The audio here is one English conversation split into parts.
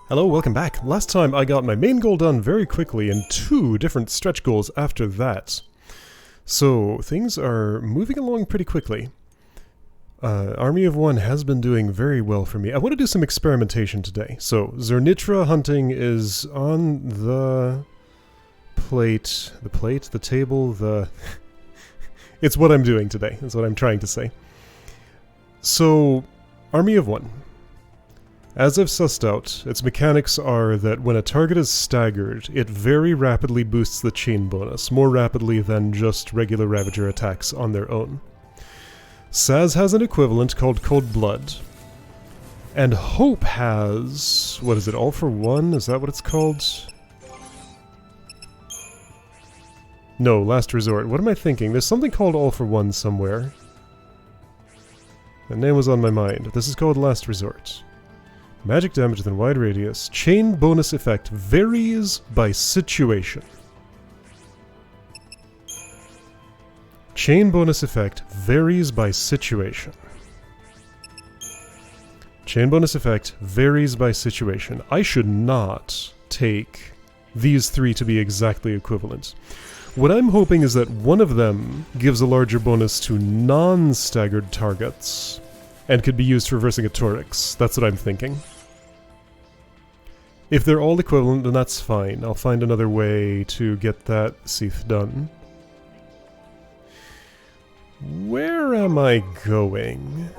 Hello, welcome back. Last time I got my main goal done very quickly and 2 different stretch goals after that. So things are moving along pretty quickly. Army of One has been doing very well for me. I want to do some experimentation today. So Zernitra hunting is on the plate, the table, it's what I'm doing today, is what I'm trying to say. So, Army of One. As I've sussed out, its mechanics are that when a target is staggered, it very rapidly boosts the chain bonus, more rapidly than just regular Ravager attacks on their own. Saz has an equivalent called Cold Blood, and Hope has... what is it, All for One? Is that what it's called? No, Last Resort. What am I thinking? There's something called All for One somewhere. The name was on my mind. This is called Last Resort. Magic damage within wide radius. Chain bonus effect varies by situation. Chain bonus effect varies by situation. Chain bonus effect varies by situation. I should not take these 3 to be exactly equivalent. What I'm hoping is that one of them gives a larger bonus to non-staggered targets and could be used for reversing a Torix. That's what I'm thinking. If they're all equivalent, then that's fine. I'll find another way to get that Seath done. Where am I going?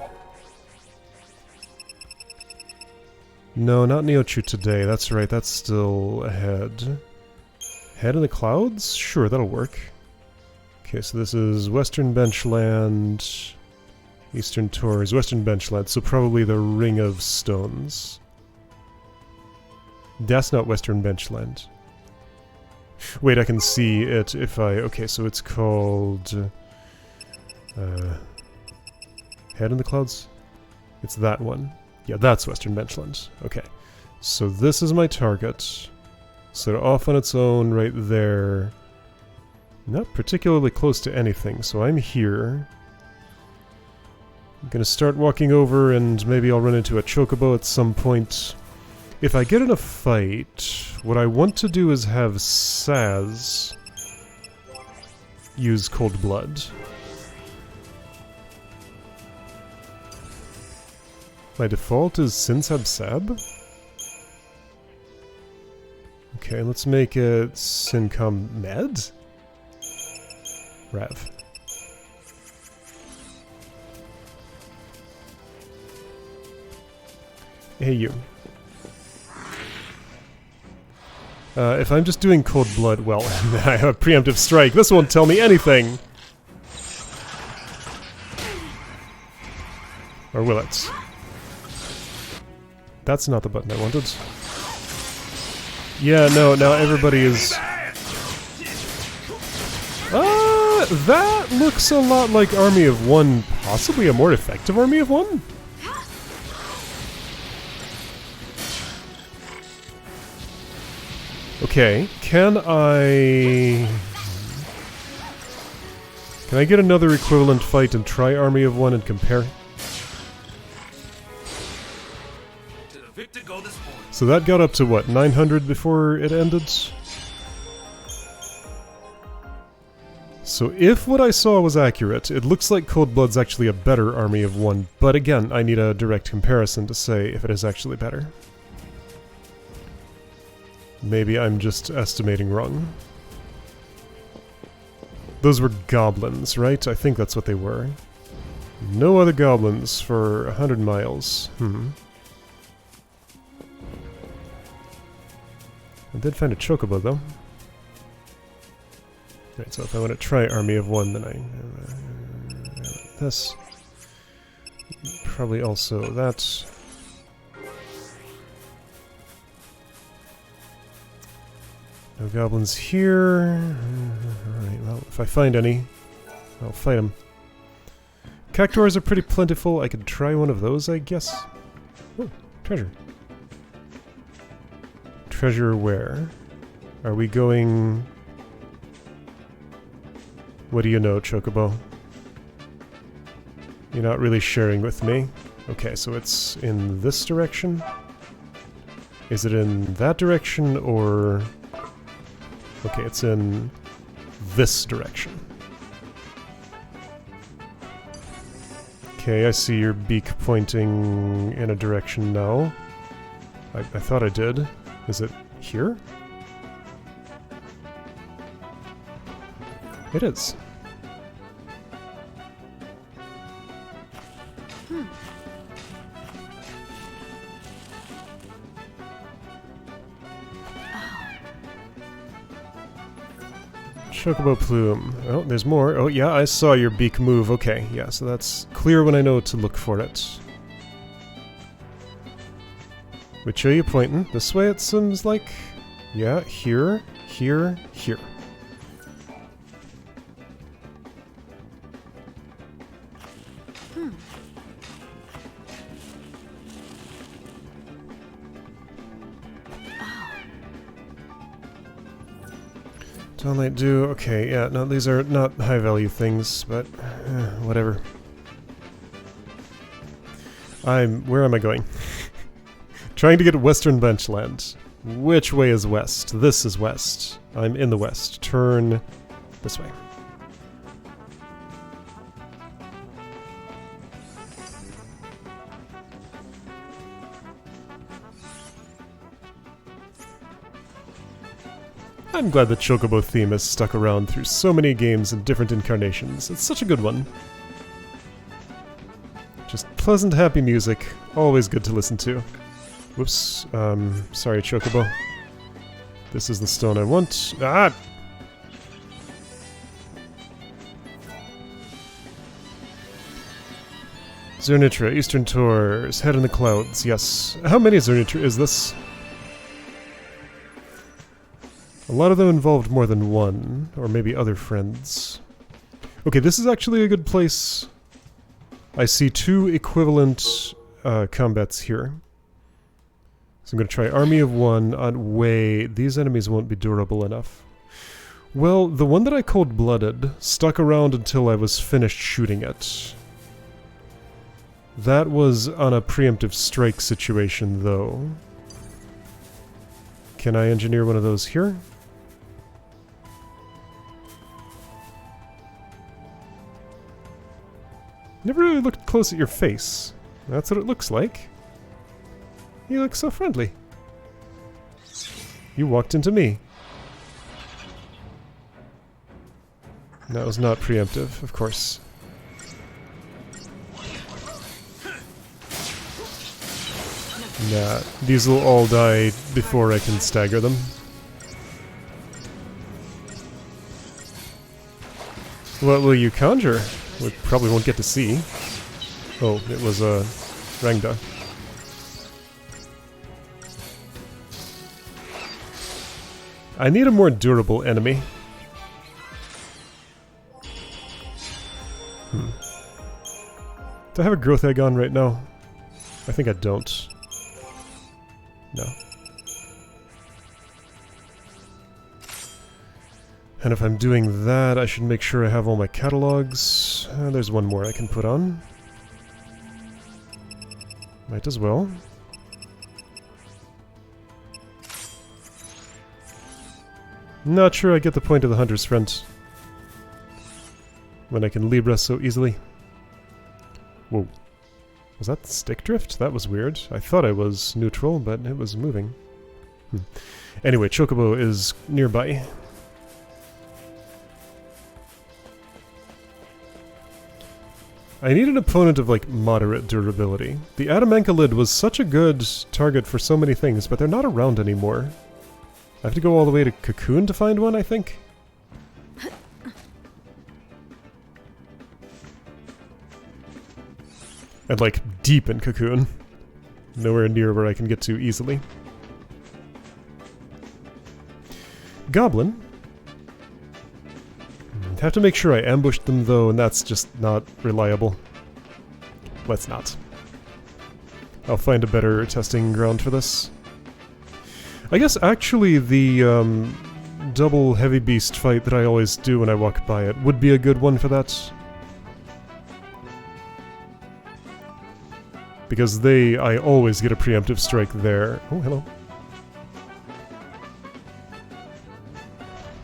No, not Neochu today. That's right, that's still ahead. Head in the clouds? Sure, that'll work. Okay, so this is Western Benchland, Eastern Tors, Western Benchland, so probably the Ring of Stones. That's not Western Benchland. Wait, I can see it if I... okay, so it's called... Head in the Clouds? It's that one. Yeah, that's Western Benchland. Okay. So this is my target. So off on its own right there. Not particularly close to anything, so I'm here. I'm gonna start walking over and maybe I'll run into a chocobo at some point. If I get in a fight, what I want to do is have Saz use Cold Blood. My default is Sinsab Sab? Okay, let's make it Sincom Med? Rav. Hey you. If I'm just doing Cold Blood, well, I have a preemptive strike. This won't tell me anything! Or will it? That's not the button I wanted. Yeah, no, now everybody is... that looks a lot like Army of One, possibly a more effective Army of One? Okay, can I get another equivalent fight and try Army of One and compare? So that got up to what, 900 before it ended? So if what I saw was accurate, it looks like Cold Blood's actually a better Army of One, but again, I need a direct comparison to say if it is actually better. Maybe I'm just estimating wrong. Those were goblins, right? I think that's what they were. No other goblins for 100 miles. I did find a chocobo, though. Right, so if I want to try Army of One, then I... this. Probably also that. No goblins here. Alright, well, if I find any, I'll fight them. Cactuars are pretty plentiful. I could try one of those, I guess. Oh, treasure. Treasure where? Are we going... What do you know, Chocobo? You're not really sharing with me. Okay, so it's in this direction. Is it in that direction or... Okay, it's in this direction. Okay, I see your beak pointing in a direction now. I thought I did. Is it here? It is. Chocobo plume. Oh, there's more. Oh, yeah, I saw your beak move. Okay, yeah, so that's clear when I know to look for it. Which way are you pointing? This way it seems like? Yeah, here, here, here. Sunlight dew, okay, yeah, no, these are not high value things, but whatever. Where am I going? Trying to get Western Benchland. Which way is west? This is west. I'm in the west. Turn this way. I'm glad the Chocobo theme has stuck around through so many games and different incarnations. It's such a good one. Just pleasant, happy music. Always good to listen to. Whoops. Sorry, Chocobo. This is the stone I want. Ah! Zernitra, Eastern Tours, Head in the Clouds. Yes. How many Zernitra is this? A lot of them involved more than one, or maybe other friends. Okay, this is actually a good place. I see two equivalent combats here. So I'm going to try Army of One on way. These enemies won't be durable enough. Well, the one that I cold-blooded stuck around until I was finished shooting it. That was on a preemptive strike situation, though. Can I engineer one of those here? Never really looked close at your face. That's what it looks like. You look so friendly. You walked into me. That was not preemptive, of course. Nah, these will all die before I can stagger them. What will you conjure? We probably won't get to see. Oh, it was a Rangda. I need a more durable enemy. Do I have a growth egg on right now? I think I don't. No. And if I'm doing that, I should make sure I have all my catalogs. There's one more I can put on. Might as well. Not sure I get the point of the Hunter's Friend. When I can Libra so easily. Whoa. Was that stick drift? That was weird. I thought I was neutral, but it was moving. Anyway, Chocobo is nearby. I need an opponent of, like, moderate durability. The Adamanculid was such a good target for so many things, but they're not around anymore. I have to go all the way to Cocoon to find one, I think? And, like, deep in Cocoon. Nowhere near where I can get to easily. Goblin. Have to make sure I ambushed them, though, and that's just not reliable. Let's not. I'll find a better testing ground for this. I guess, actually, the double heavy beast fight that I always do when I walk by it would be a good one for that. Because I always get a preemptive strike there. Oh, hello.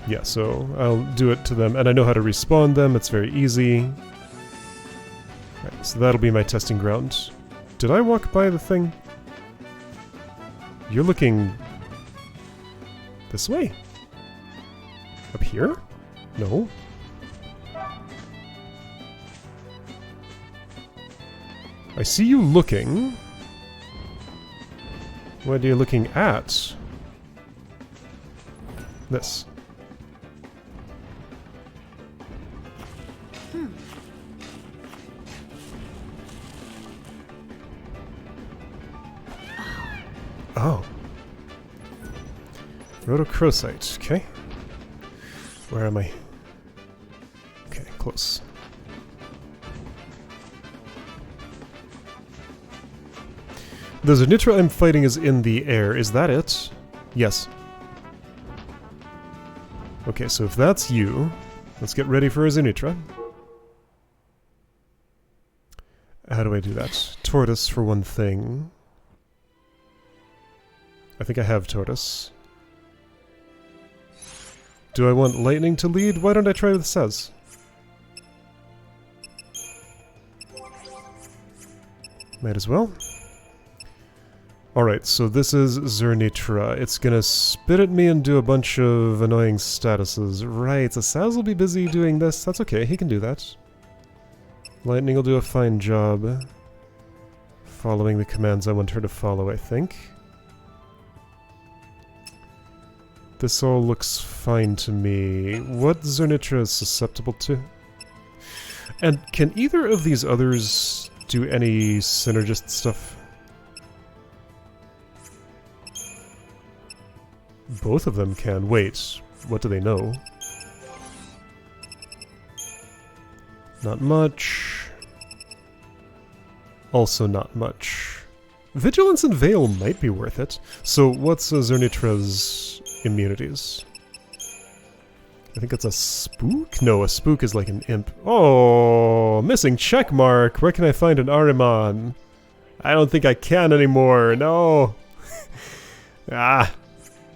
Yeah, so I'll do it to them, and I know how to respawn them, it's very easy. Right, so that'll be my testing ground. Did I walk by the thing? You're looking... this way? Up here? No. I see you looking. What are you looking at? This. Oh. Rhodochrosite, okay. Where am I? Okay, close. The Zernitra I'm fighting is in the air. Is that it? Yes. Okay, so if that's you, let's get ready for a Zernitra. How do I do that? Tortoise for one thing. I think I have Tortoise. Do I want Lightning to lead? Why don't I try with Sez? Might as well. Alright, so this is Zernitra. It's gonna spit at me and do a bunch of annoying statuses. Right, so Saz will be busy doing this. That's okay, he can do that. Lightning will do a fine job following the commands I want her to follow, I think. This all looks fine to me. What Zernitra is susceptible to? And can either of these others do any synergist stuff? Both of them can. Wait, what do they know? Not much. Also not much. Vigilance and Veil might be worth it. So what's Zernitra's immunities? I think it's a spook? No, a spook is like an imp. Oh, missing check mark. Where can I find an Ahriman? I don't think I can anymore. No. Ah,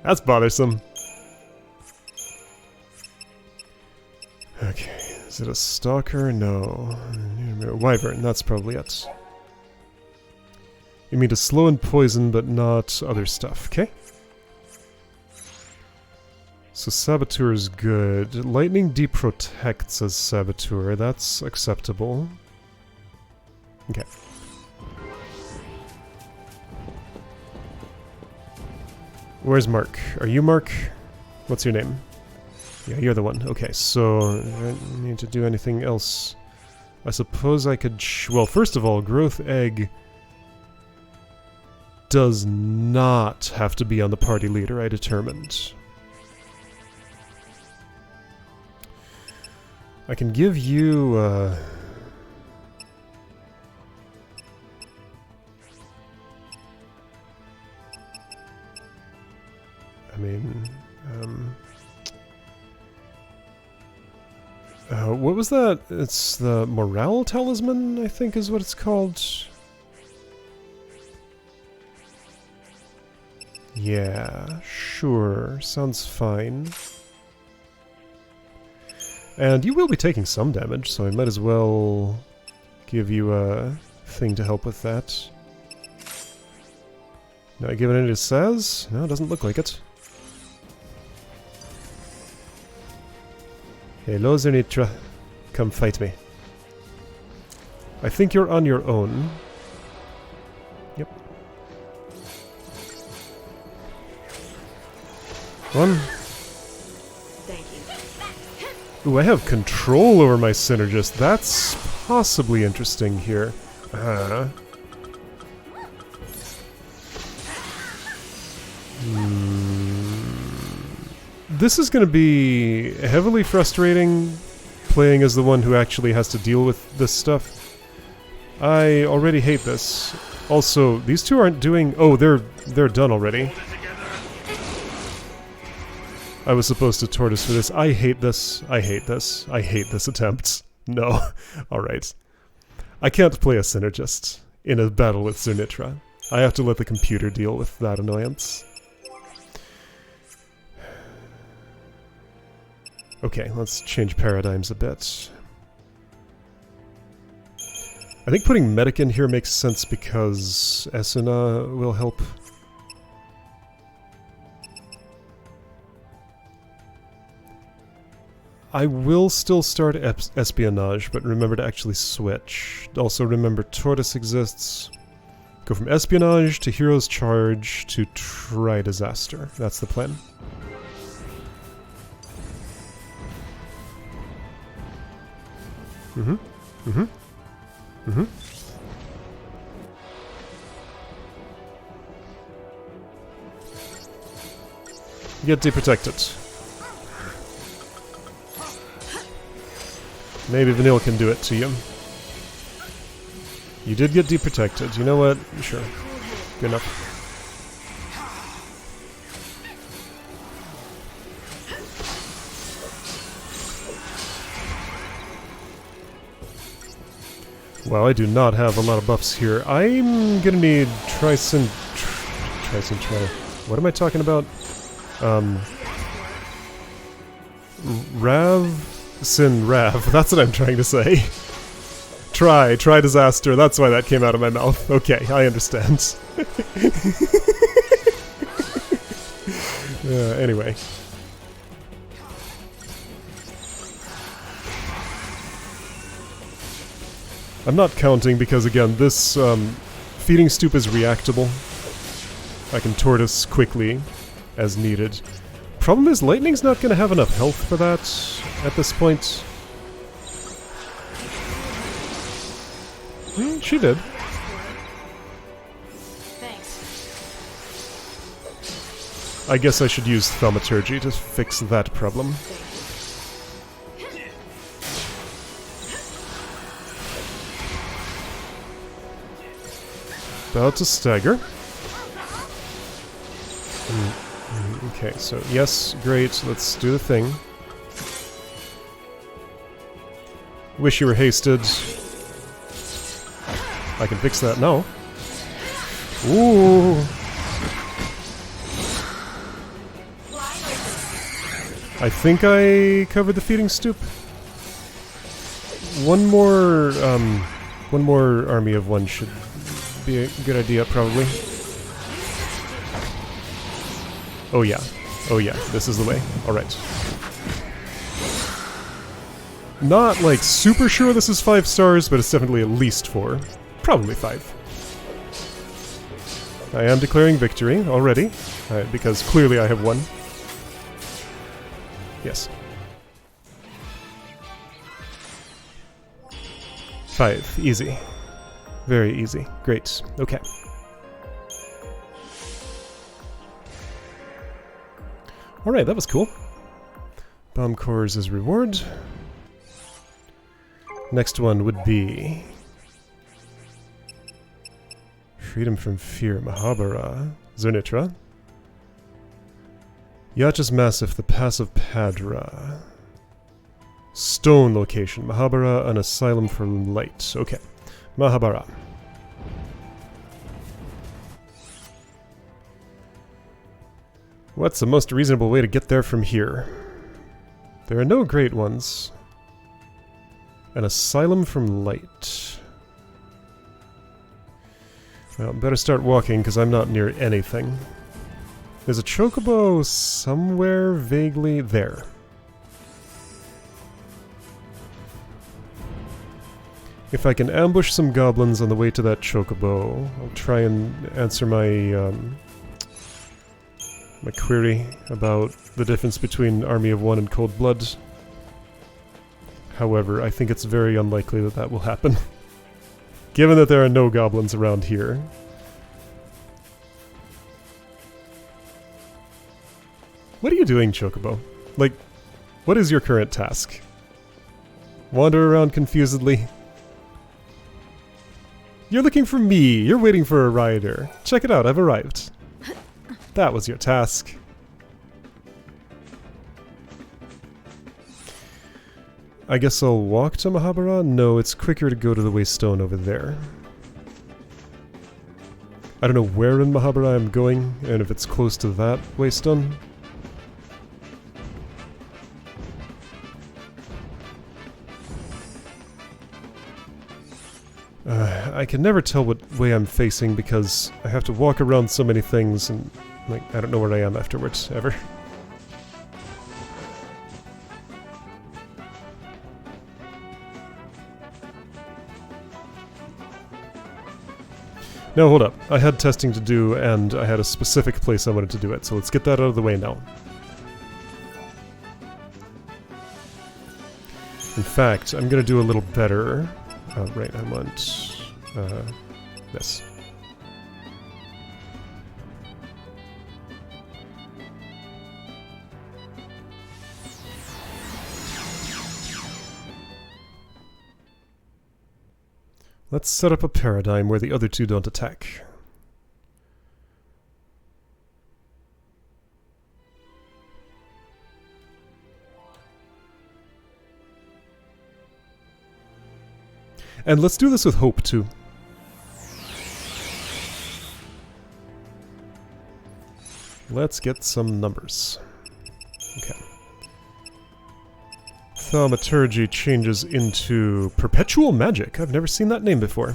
that's bothersome. Okay, is it a stalker? No. Wyvern, that's probably it. You mean to slow and poison, but not other stuff, okay? So Saboteur is good. Lightning deprotects as Saboteur, that's acceptable. Okay. Where's Mark? Are you Mark? What's your name? Yeah, you're the one. Okay, so I don't need to do anything else. I suppose I could... well, first of all, Growth Egg does not have to be on the party leader, I determined. I can give you... I mean... what was that? It's the Morale Talisman, I think is what it's called. Yeah, sure. Sounds fine. And you will be taking some damage, so I might as well give you a thing to help with that. Now I give it any to Saz? No, it doesn't look like it. Hello, Zernitra. Come fight me. I think you're on your own. Yep. One. Thank you. Ooh, I have control over my synergist. That's possibly interesting here. This is going to be heavily frustrating, playing as the one who actually has to deal with this stuff. I already hate this. Also, these two aren't doing... oh, they're done already. I was supposed to tortoise for this. I hate this. I hate this. I hate this attempt. No. Alright. I can't play a synergist in a battle with Zernitra. I have to let the computer deal with that annoyance. Okay, let's change paradigms a bit. I think putting medic in here makes sense because Esuna will help. I will still start espionage, but remember to actually switch. Also remember Tortoise exists. Go from espionage to hero's charge to try disaster. That's the plan. Mm-hmm. Mm-hmm. Mm-hmm. Get deprotected. Maybe Vanille can do it to you. You did get deprotected. You know what? Sure. Good enough. Well, I do not have a lot of buffs here. I'm gonna need what am I talking about? Rav. That's what I'm trying to say. Try disaster. That's why that came out of my mouth. Okay, I understand. Anyway. I'm not counting because, again, this feeding stoop is reactable. I can tortoise quickly as needed. Problem is, Lightning's not going to have enough health for that at this point. She did. Thanks. I guess I should use Thaumaturgy to fix that problem. About to stagger. Okay, so yes, great, let's do the thing. Wish you were hasted. I can fix that now. Ooh! I think I covered the feeding stoop. One more army of one should be a good idea, probably. Oh yeah, this is the way. Alright. Not, like, super sure this is 5 stars, but it's definitely at least 4. Probably 5. I am declaring victory already, because clearly I have won. Yes. 5. Easy. Very easy. Great. Okay. Alright, that was cool. Bomb cores as reward. Next one would be Freedom from Fear, Mahabara, Zernitra. Yacha's Massif, the Pass of Padra. Stone location, Mahabara, an asylum for light. Okay, Mahabara. What's the most reasonable way to get there from here? There are no great ones. An asylum from light. Well, better start walking, because I'm not near anything. There's a chocobo somewhere vaguely there. If I can ambush some goblins on the way to that chocobo, I'll try and answer my my query about the difference between Army of One and Cold Blood. However, I think it's very unlikely that that will happen. Given that there are no goblins around here. What are you doing, Chocobo? Like, what is your current task? Wander around confusedly? You're looking for me! You're waiting for a rider. Check it out, I've arrived. That was your task. I guess I'll walk to Mahabara? No, it's quicker to go to the Waystone over there. I don't know where in Mahabara I'm going, and if it's close to that Waystone. I can never tell what way I'm facing because I have to walk around so many things and, like, I don't know where I am afterwards, ever. No, hold up. I had testing to do, and I had a specific place I wanted to do it, so let's get that out of the way now. In fact, I'm gonna do a little better. Oh, right, I want... this. Let's set up a paradigm where the other two don't attack. And let's do this with hope, too. Let's get some numbers. Okay. Thaumaturgy changes into Perpetual Magic. I've never seen that name before.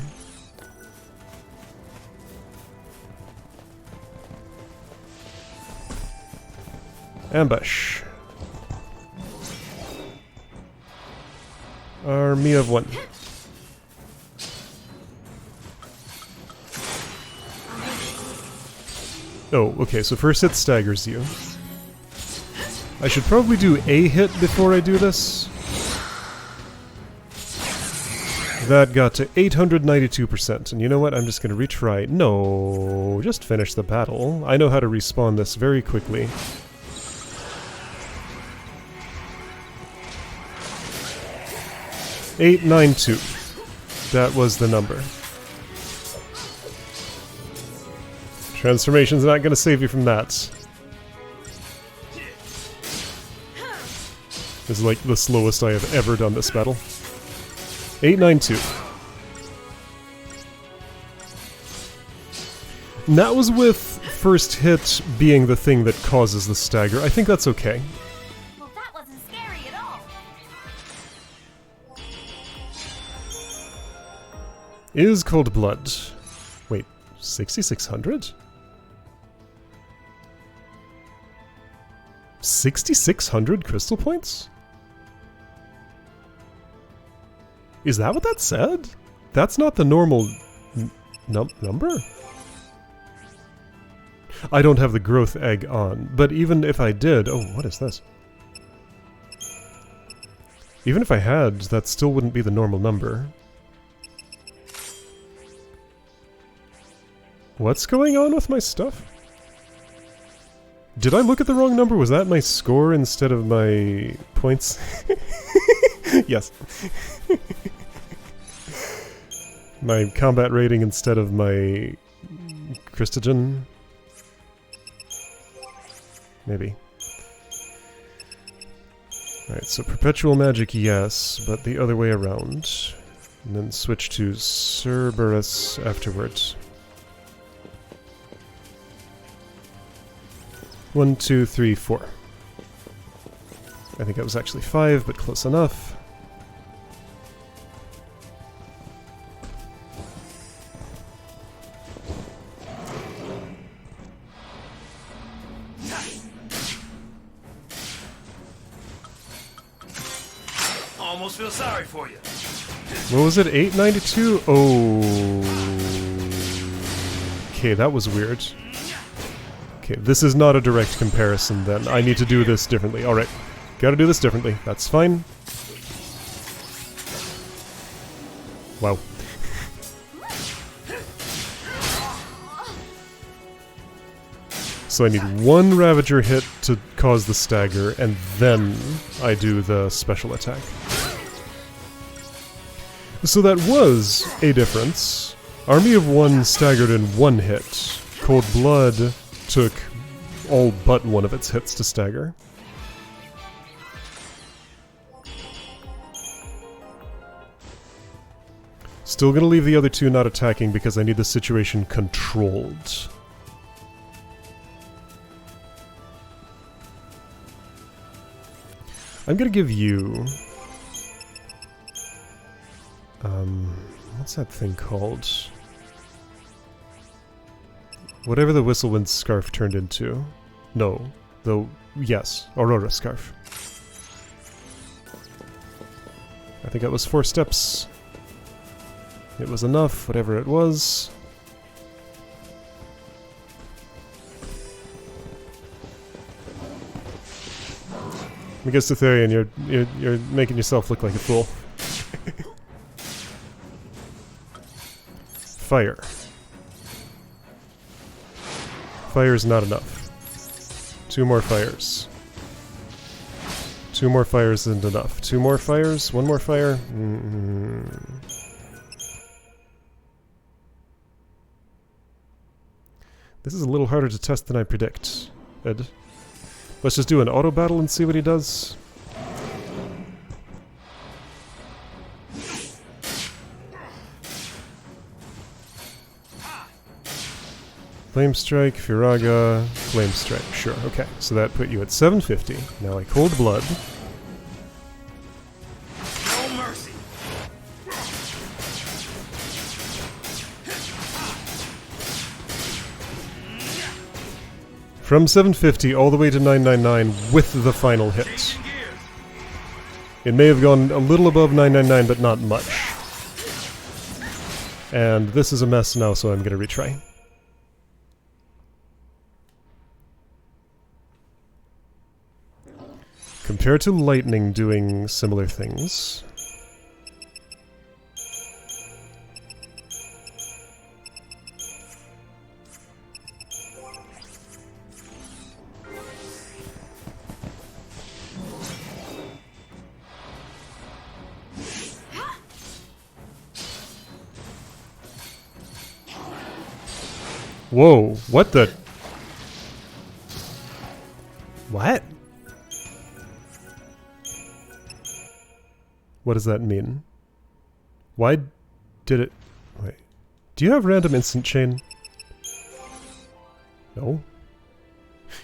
Ambush. Army of one. Oh, okay, so first hit staggers you. I should probably do a hit before I do this. That got to 892%, and you know what? I'm just gonna retry. No, just finish the battle. I know how to respawn this very quickly. $892. That was the number. Transformation's not gonna save you from that. This is like the slowest I have ever done this battle. 892. And that was with first hit being the thing that causes the stagger. I think that's okay. Well, that wasn't scary at all. Is Cold Blood. Wait, 6,600? 6,600 crystal points? Is that what that said? That's not the normal number? I don't have the growth egg on, but even if I did... Oh, what is this? Even if I had, that still wouldn't be the normal number. What's going on with my stuff? Did I look at the wrong number? Was that my score instead of my points? Yes. My combat rating instead of my Christogen? Maybe. Alright, so Perpetual Magic, yes, but the other way around. And then switch to Cerberus afterwards. 1, 2, 3, 4. I think it was actually 5, but close enough. Almost feel sorry for you. What was it? 892? Oh. Okay, that was weird. Okay, this is not a direct comparison then. I need to do this differently. Alright, gotta do this differently. That's fine. Wow. So I need one Ravager hit to cause the stagger, and then I do the special attack. So that was a difference. Army of one staggered in one hit. Cold Blood took all but one of its hits to stagger. Still gonna leave the other two not attacking because I need the situation controlled. I'm gonna give you... What's that thing called? Whatever the Whistlewind Scarf turned into. No. Yes. Aurora Scarf. I think that was 4 steps. It was enough, whatever it was. I guess, Cytherian, you're making yourself look like a fool. Fire. Fire is not enough. 2 more fires. 2 more fires isn't enough. 2 more fires? 1 more fire? This is a little harder to test than I predict, Ed. Let's just do an auto battle and see what he does. Flame Strike, Firaga, Flame Strike. Sure, okay. So that put you at 750. Now I Cold Blood. No mercy. From 750 all the way to 999 with the final hit. Changing gears. It may have gone a little above 999, but not much. And this is a mess now, so I'm going to retry. Compared to lightning doing similar things. Whoa, what the? What? What does that mean? Why did it... Wait. Do you have random instant chain? No.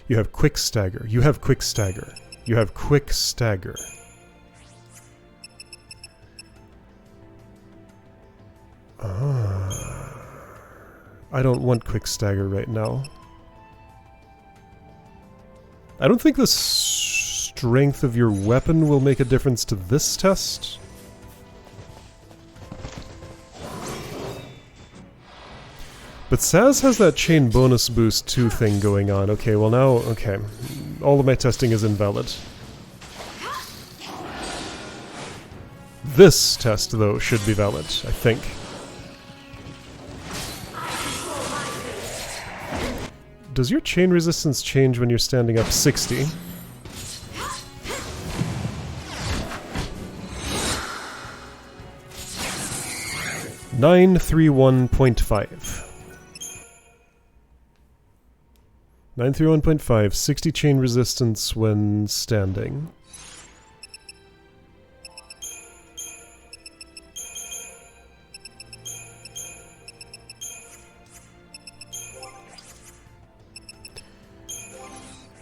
You have quick stagger. You have quick stagger. You have quick stagger. I don't want quick stagger right now. I don't think the strength of your weapon will make a difference to this test. But Saz has that chain bonus boost 2 thing going on. Okay, well now, okay. All of my testing is invalid. This test, though, should be valid, I think. Does your chain resistance change when you're standing up 60? $931.5. 931.5, 60 chain resistance when standing.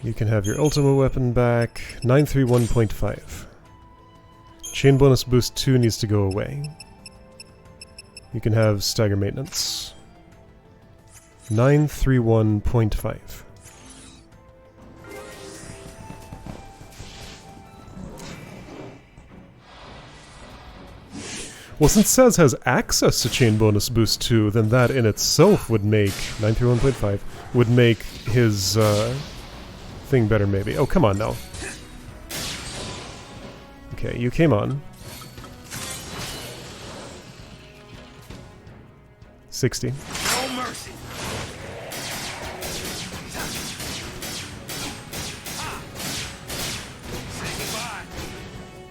You can have your Ultima weapon back. 931.5. Chain bonus boost 2 needs to go away. You can have stagger maintenance. 931.5. Well, since Saz has access to chain bonus boost 2, then that in itself would make 931.5 would make his thing better, maybe. Oh, come on now. Okay, you came on. 60. No mercy.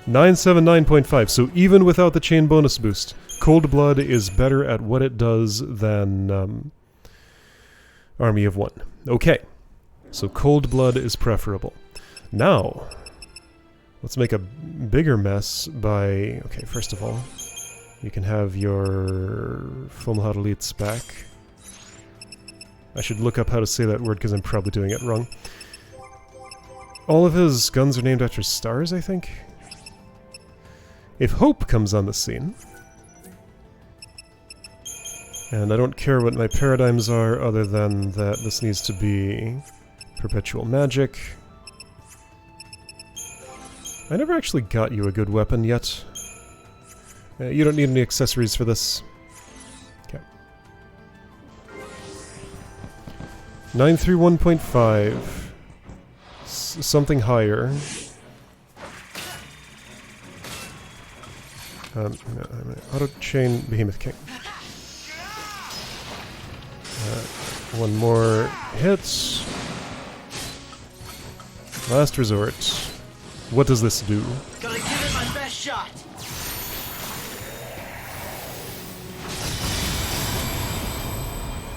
979.5. So even without the chain bonus boost, Cold Blood is better at what it does than Army of 1. Okay. So Cold Blood is preferable. Now, let's make a bigger mess by... Okay, first of all, you can have your Fullmetal Elites back. I should look up how to say that word because I'm probably doing it wrong. All of his guns are named after stars, I think? If Hope comes on the scene... And I don't care what my paradigms are other than that this needs to be perpetual magic. I never actually got you a good weapon yet. You don't need any accessories for this. Okay. 931.5. Something higher. Auto chain Behemoth King. One more hit. Last resort. What does this do? Gonna give it my best shot.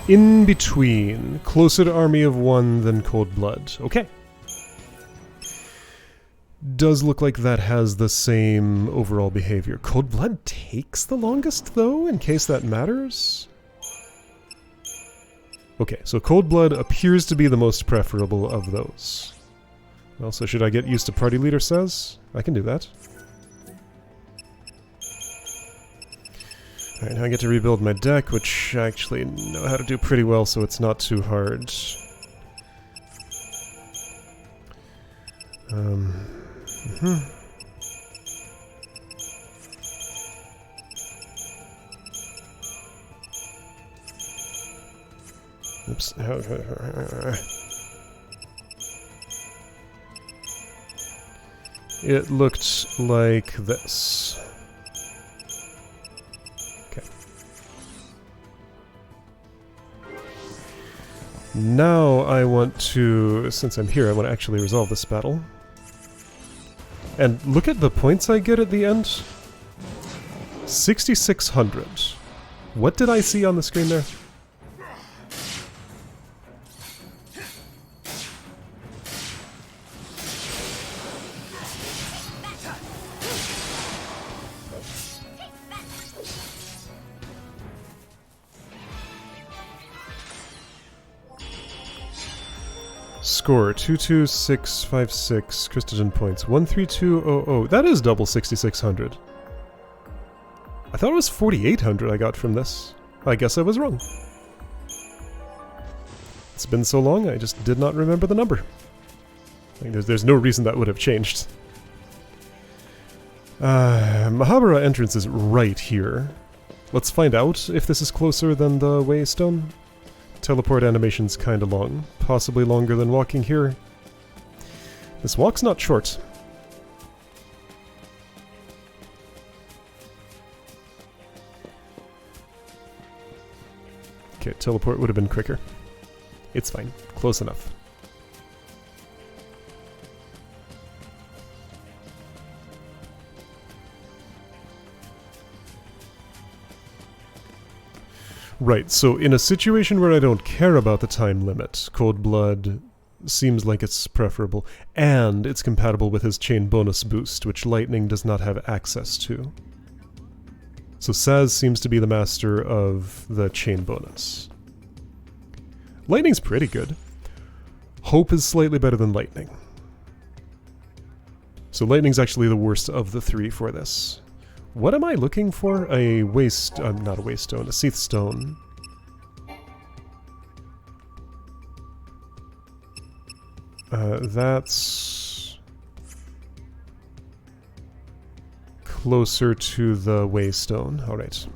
In between. Closer to Army of One than Cold Blood. Okay. Does look like that has the same overall behavior. Cold Blood takes the longest, though, in case that matters? Okay, so Cold Blood appears to be the most preferable of those. Well, so should I get used to Party Leader says? I can do that. Alright, now I get to rebuild my deck, which I actually know how to do pretty well, so it's not too hard. Oops. It looked like this. Okay. Now I want to, since I'm here, I want to actually resolve this battle. And look at the points I get at the end. 6,600. What did I see on the screen there? Score 22656 Christogen points 13200. That is double 6600. I thought it was 4800 I got from this. I guess I was wrong. It's been so long I just did not remember the number. I mean, there's no reason that would have changed. Mahabharata entrance is right here. Let's find out if this is closer than the Waystone. Teleport animation's kinda long. Possibly longer than walking here. This walk's not short. Okay, teleport would have been quicker. It's fine. Close enough. Right, so in a situation where I don't care about the time limit, Cold Blood seems like it's preferable, and it's compatible with his chain bonus boost, which Lightning does not have access to. So Saz seems to be the master of the chain bonus. Lightning's pretty good. Hope is slightly better than Lightning. So Lightning's actually the worst of the three for this. What am I looking for? Not a Waystone, a Seath Stone. That's closer to the Waystone. Alright.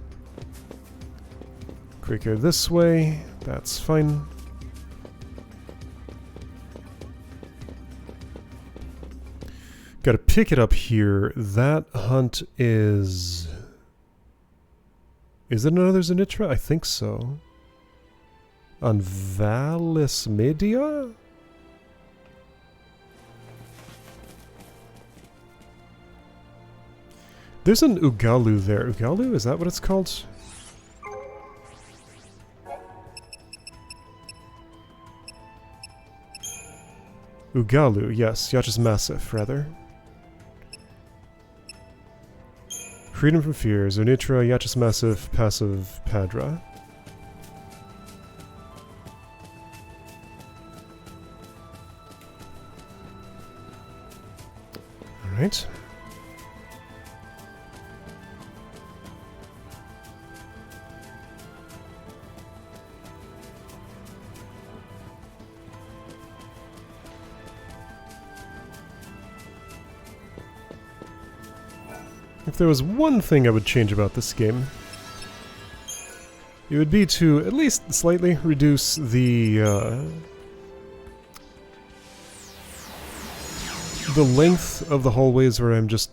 Quicker this way. That's fine. Gotta pick it up here. That hunt is... Is it another Zenitra? I think so. On Valis Media? There's an Ugalu there. Ugalu? Is that what it's called? Ugalu, yes. Yachus Massif, rather. Freedom from Fear, Zonitra, Yachus Massif, Passive, Padra. Alright. If there was one thing I would change about this game, it would be to at least slightly reduce the length of the hallways where I'm just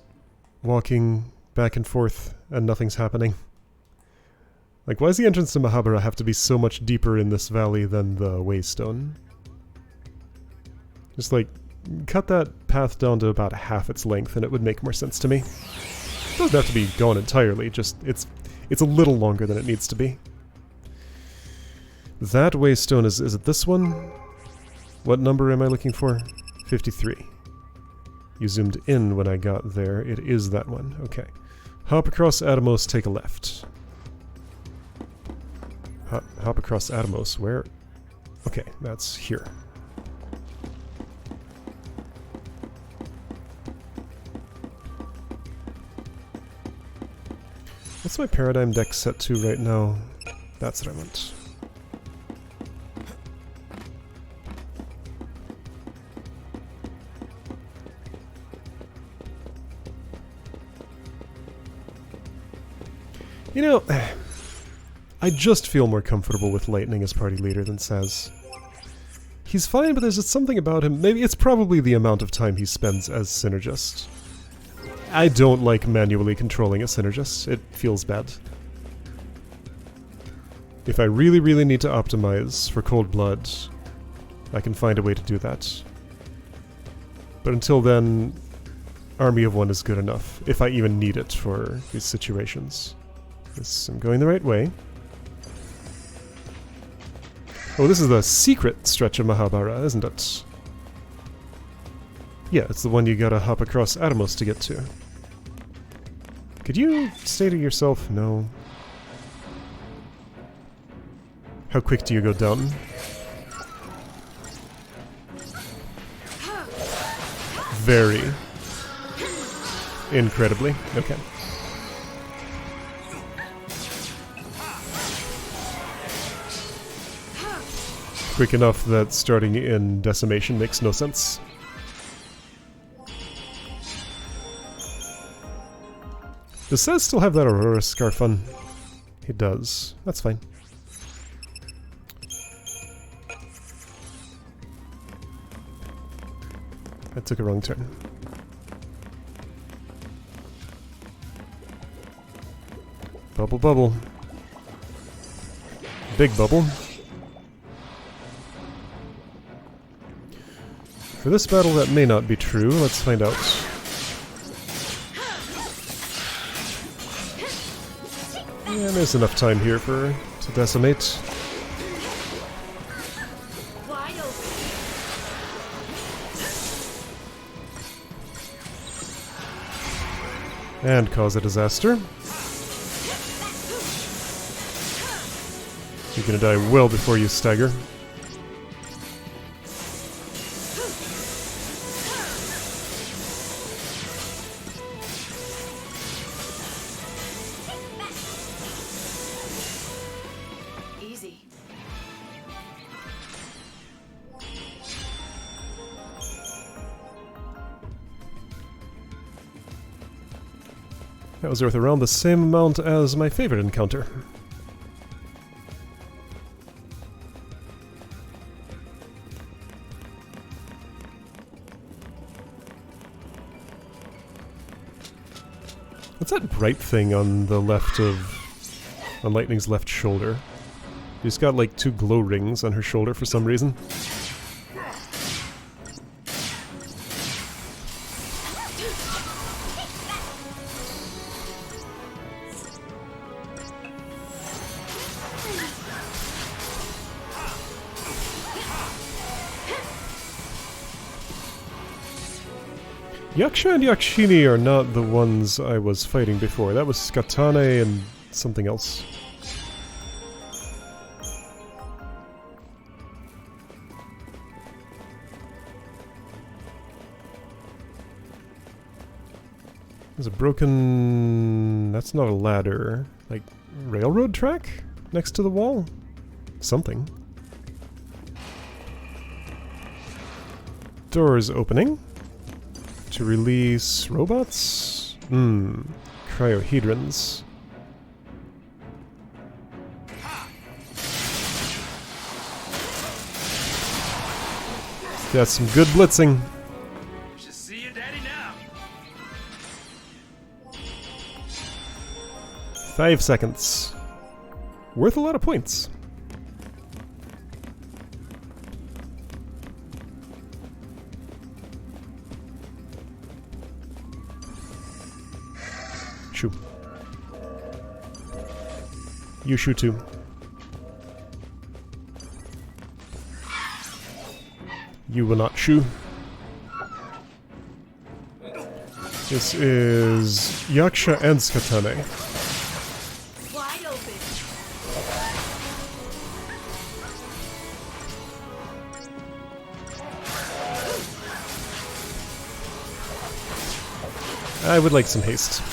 walking back and forth and nothing's happening. Like, why does the entrance to Mahabara have to be so much deeper in this valley than the Waystone? Just like, cut that path down to about half its length and it would make more sense to me. It doesn't have to be gone entirely, just it's a little longer than it needs to be. That Waystone is it this one? What number am I looking for? 53. You zoomed in when I got there. It is that one. Okay. Hop across Atomos, take a left. Hop across Atomos, where? Okay, that's here. What's my paradigm deck set to right now? That's what I want. You know, I just feel more comfortable with Lightning as party leader than Saz. He's fine, but there's just something about him. Maybe it's probably the amount of time he spends as Synergist. I don't like manually controlling a Synergist. It feels bad. If I really, really need to optimize for Cold Blood, I can find a way to do that. But until then, Army of One is good enough, if I even need it for these situations. Yes, I'm going the right way. Oh, this is the secret stretch of Mahabara, isn't it? Yeah, it's the one you gotta hop across Atomos to get to. Could you stay to yourself? No. How quick do you go down? Very. Incredibly. Okay. Quick enough that starting in Decimation makes no sense. Does Sez still have that Aurora Scarf on? He does. That's fine. I took a wrong turn. Bubble, bubble. Big bubble. For this battle, that may not be true. Let's find out. Yeah, there's enough time here to decimate. And cause a disaster. You're gonna die well before you stagger. That was worth around the same amount as my favorite encounter. What's that bright thing on the left on Lightning's left shoulder? She's got like 2 glow rings on her shoulder for some reason. Yaksha and Yakshini are not the ones I was fighting before. That was Skatane and something else. There's a broken... That's not a ladder. Like, railroad track? Next to the wall? Something. Door is opening. To release robots? cryohedrons. Got some good blitzing. Should see your daddy now. 5 seconds. Worth a lot of points. Shoo. You shoo too. You will not shoo. This is Yaksha and Skatane. Wide open. I would like some haste.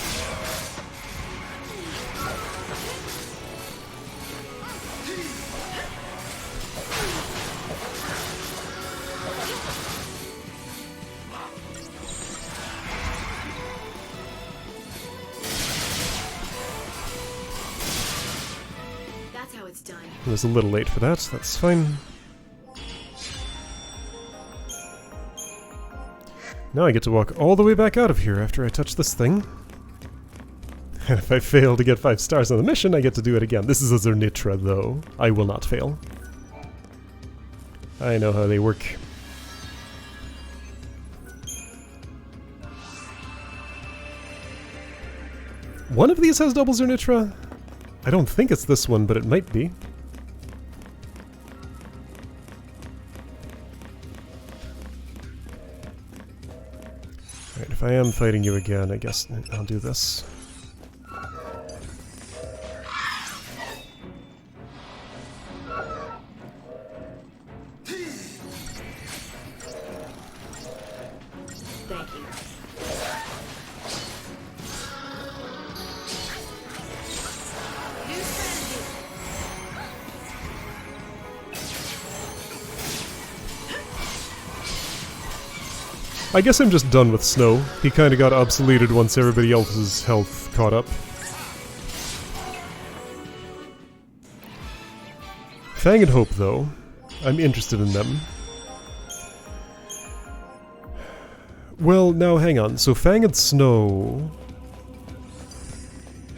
That's how it's done. It was a little late for that, that's fine. Now I get to walk all the way back out of here after I touch this thing. And if I fail to get 5 stars on the mission, I get to do it again. This is a Zernitra, though. I will not fail. I know how they work. One of these has double Zernitra? I don't think it's this one, but it might be. Alright, if I am fighting you again, I guess I'll do this. Thank you. New strategy. I guess I'm just done with Snow. He kinda got obsoleted once everybody else's health caught up. Fang and Hope, though. I'm interested in them. Well, now hang on. So Fang and Snow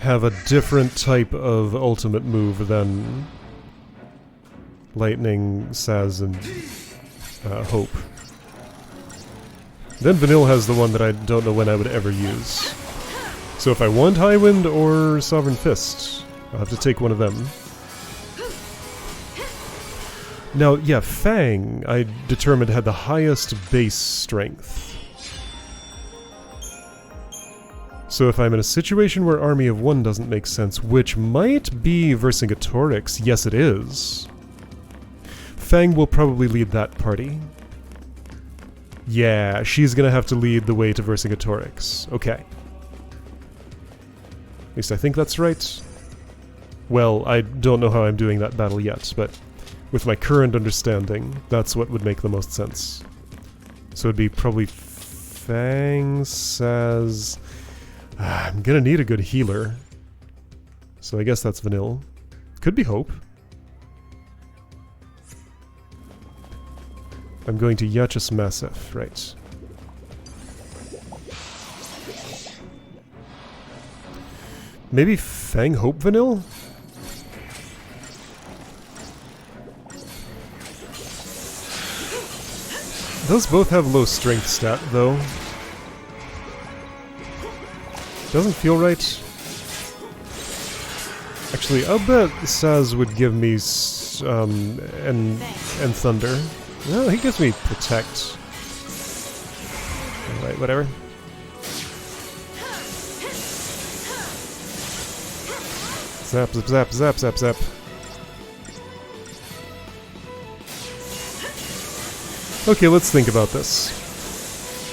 have a different type of ultimate move than Lightning, Saz, and Hope. Then Vanille has the one that I don't know when I would ever use. So if I want High Wind or Sovereign Fist, I'll have to take one of them. Now, yeah, Fang, I determined, had the highest base strength. So if I'm in a situation where Army of One doesn't make sense, which might be Vercingetorix, yes it is, Fang will probably lead that party. Yeah, she's gonna have to lead the way to Vercingetorix. Okay. At least I think that's right. Well, I don't know how I'm doing that battle yet, but with my current understanding, that's what would make the most sense. So it'd be probably Fang, Saz... I'm gonna need a good healer. So I guess that's Vanille. Could be Hope. I'm going to Yachus Massif, right. Maybe Fang, Hope, Vanille? Those both have low strength stat, though. Doesn't feel right. Actually, I'll bet Saz would give me and Thunder. No, he gives me Protect. Alright, whatever. Zap, zap, zap, zap, zap, zap. Okay, let's think about this.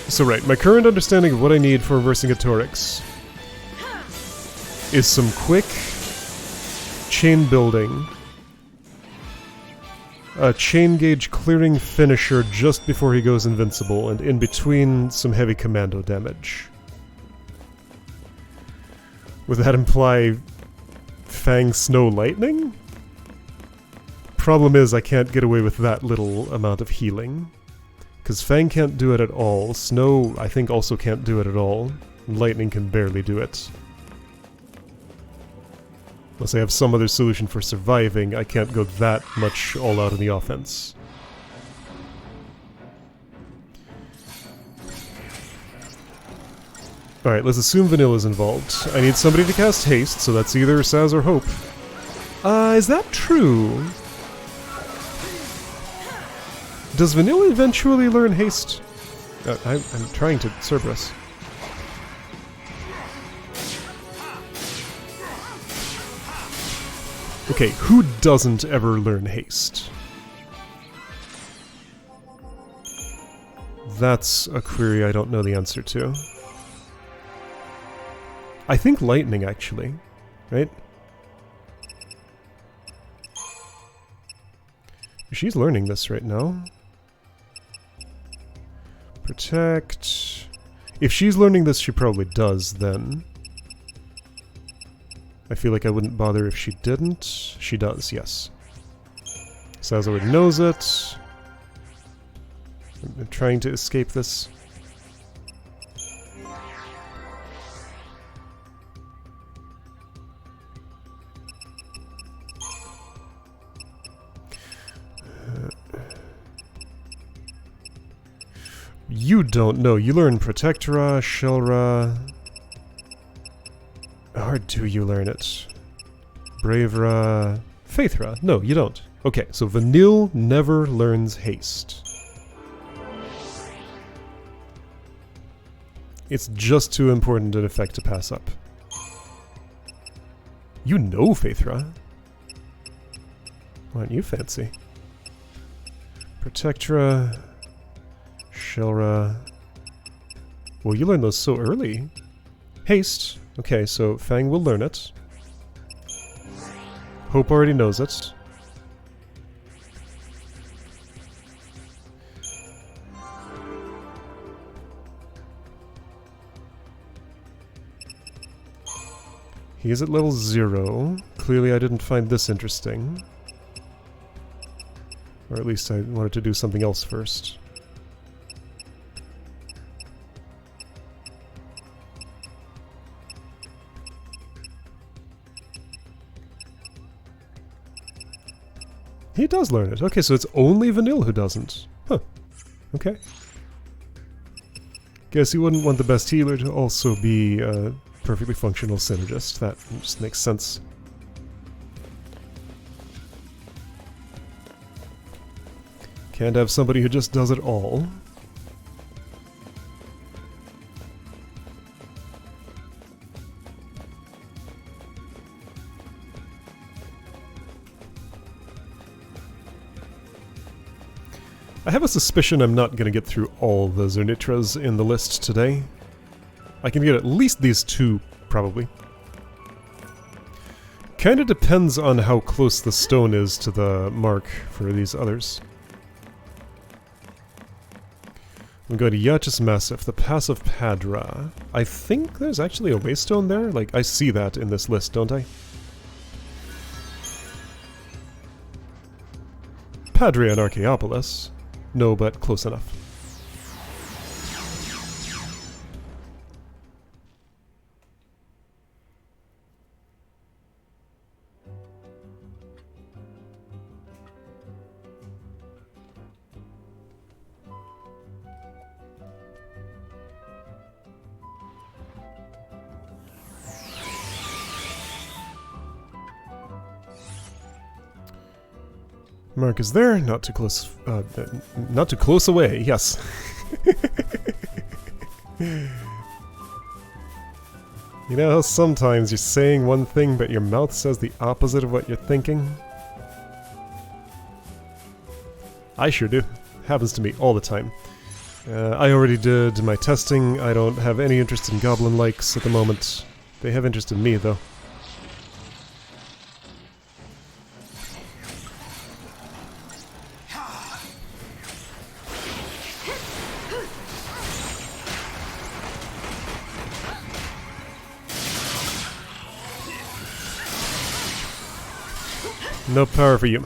So right, my current understanding of what I need for Vercingetorix is some quick chain building, a chain gauge clearing finisher just before he goes invincible, and in between some heavy commando damage. Would that imply Fang Snow Lightning? Problem is, I can't get away with that little amount of healing. Because Fang can't do it at all. Snow, I think, also can't do it at all. And Lightning can barely do it. Unless I have some other solution for surviving, I can't go that much all out in the offense. Alright, let's assume Vanilla's involved. I need somebody to cast Haste, so that's either Saz or Hope. Is that true? Does Vanilla eventually learn Haste? I'm trying to Cerberus. Okay, who doesn't ever learn Haste? That's a query I don't know the answer to. I think Lightning, actually. Right? She's learning this right now. Protect. If she's learning this, she probably does, then. I feel like I wouldn't bother if she didn't. She does, yes. Saz already knows it. I'm trying to escape this. You don't know. You learn Protectora, Shelra. Or do you learn it? Bravera, Faithra. No, you don't. Okay, so Vanille never learns Haste. It's just too important an effect to pass up. You know Faithra. Aren't you fancy? Protectora, Shelra. Well, you learn those so early. Haste. Okay, so Fang will learn it. Hope already knows it. He is at level 0. Clearly I didn't find this interesting. Or at least I wanted to do something else first. He does learn it. Okay, so it's only Vanille who doesn't. Huh. Okay. Guess you wouldn't want the best healer to also be a perfectly functional synergist. That just makes sense. Can't have somebody who just does it all. I have a suspicion I'm not going to get through all the Zernitras in the list today. I can get at least these two, probably. Kinda depends on how close the stone is to the mark for these others. I'm going to Yachus Massif, the Pass of Padra. I think there's actually a waystone there? Like, I see that in this list, don't I? Padria and Archaeopolis. No, but close enough. Mark is there, not too close, not too close away, yes. You know how sometimes you're saying one thing but your mouth says the opposite of what you're thinking? I sure do. Happens to me all the time. I already did my testing. I don't have any interest in goblin likes at the moment. They have interest in me, though. No power for you.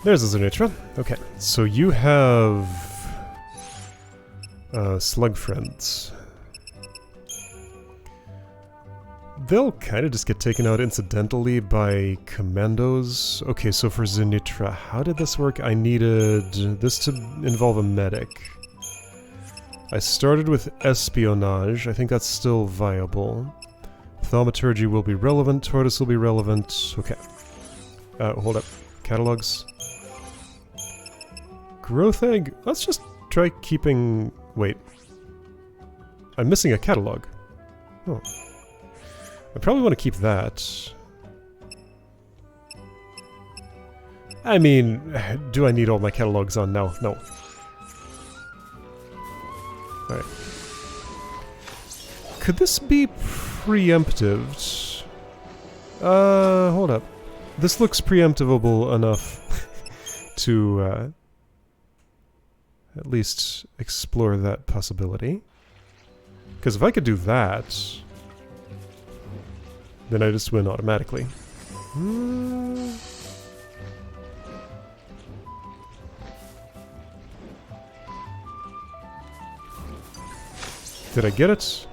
There's a Zenitra. Okay, so you have slug friends. They'll kind of just get taken out incidentally by commandos. Okay, so for Zenitra, how did this work? I needed this to involve a medic. I started with espionage. I think that's still viable. Thaumaturgy will be relevant. Tortoise will be relevant. Okay. Hold up. Catalogs. Growth egg? Let's just try keeping... Wait. I'm missing a catalog. Oh. I probably want to keep that. I mean, do I need all my catalogs on now? No. Alright. Could this be preemptive? Hold up. This looks preemptivable enough to at least explore that possibility. Because if I could do that, then I just win automatically. Did I get it?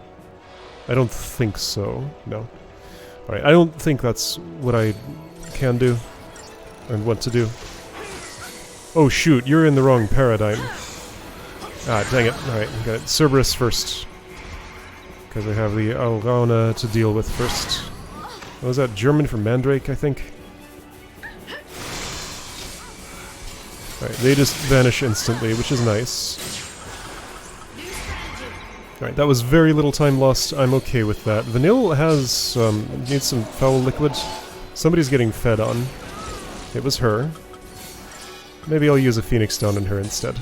I don't think so. No. Alright, I don't think that's what I can do and want to do. Oh shoot, you're in the wrong paradigm. Ah, dang it. Alright, we got Cerberus first. Because I have the Algaona to deal with first. What was that? German for Mandrake, I think? Alright, they just vanish instantly, which is nice. Alright, that was very little time lost. I'm okay with that. Vanille has, needs some foul liquid. Somebody's getting fed on. It was her. Maybe I'll use a Phoenix Stone on her instead.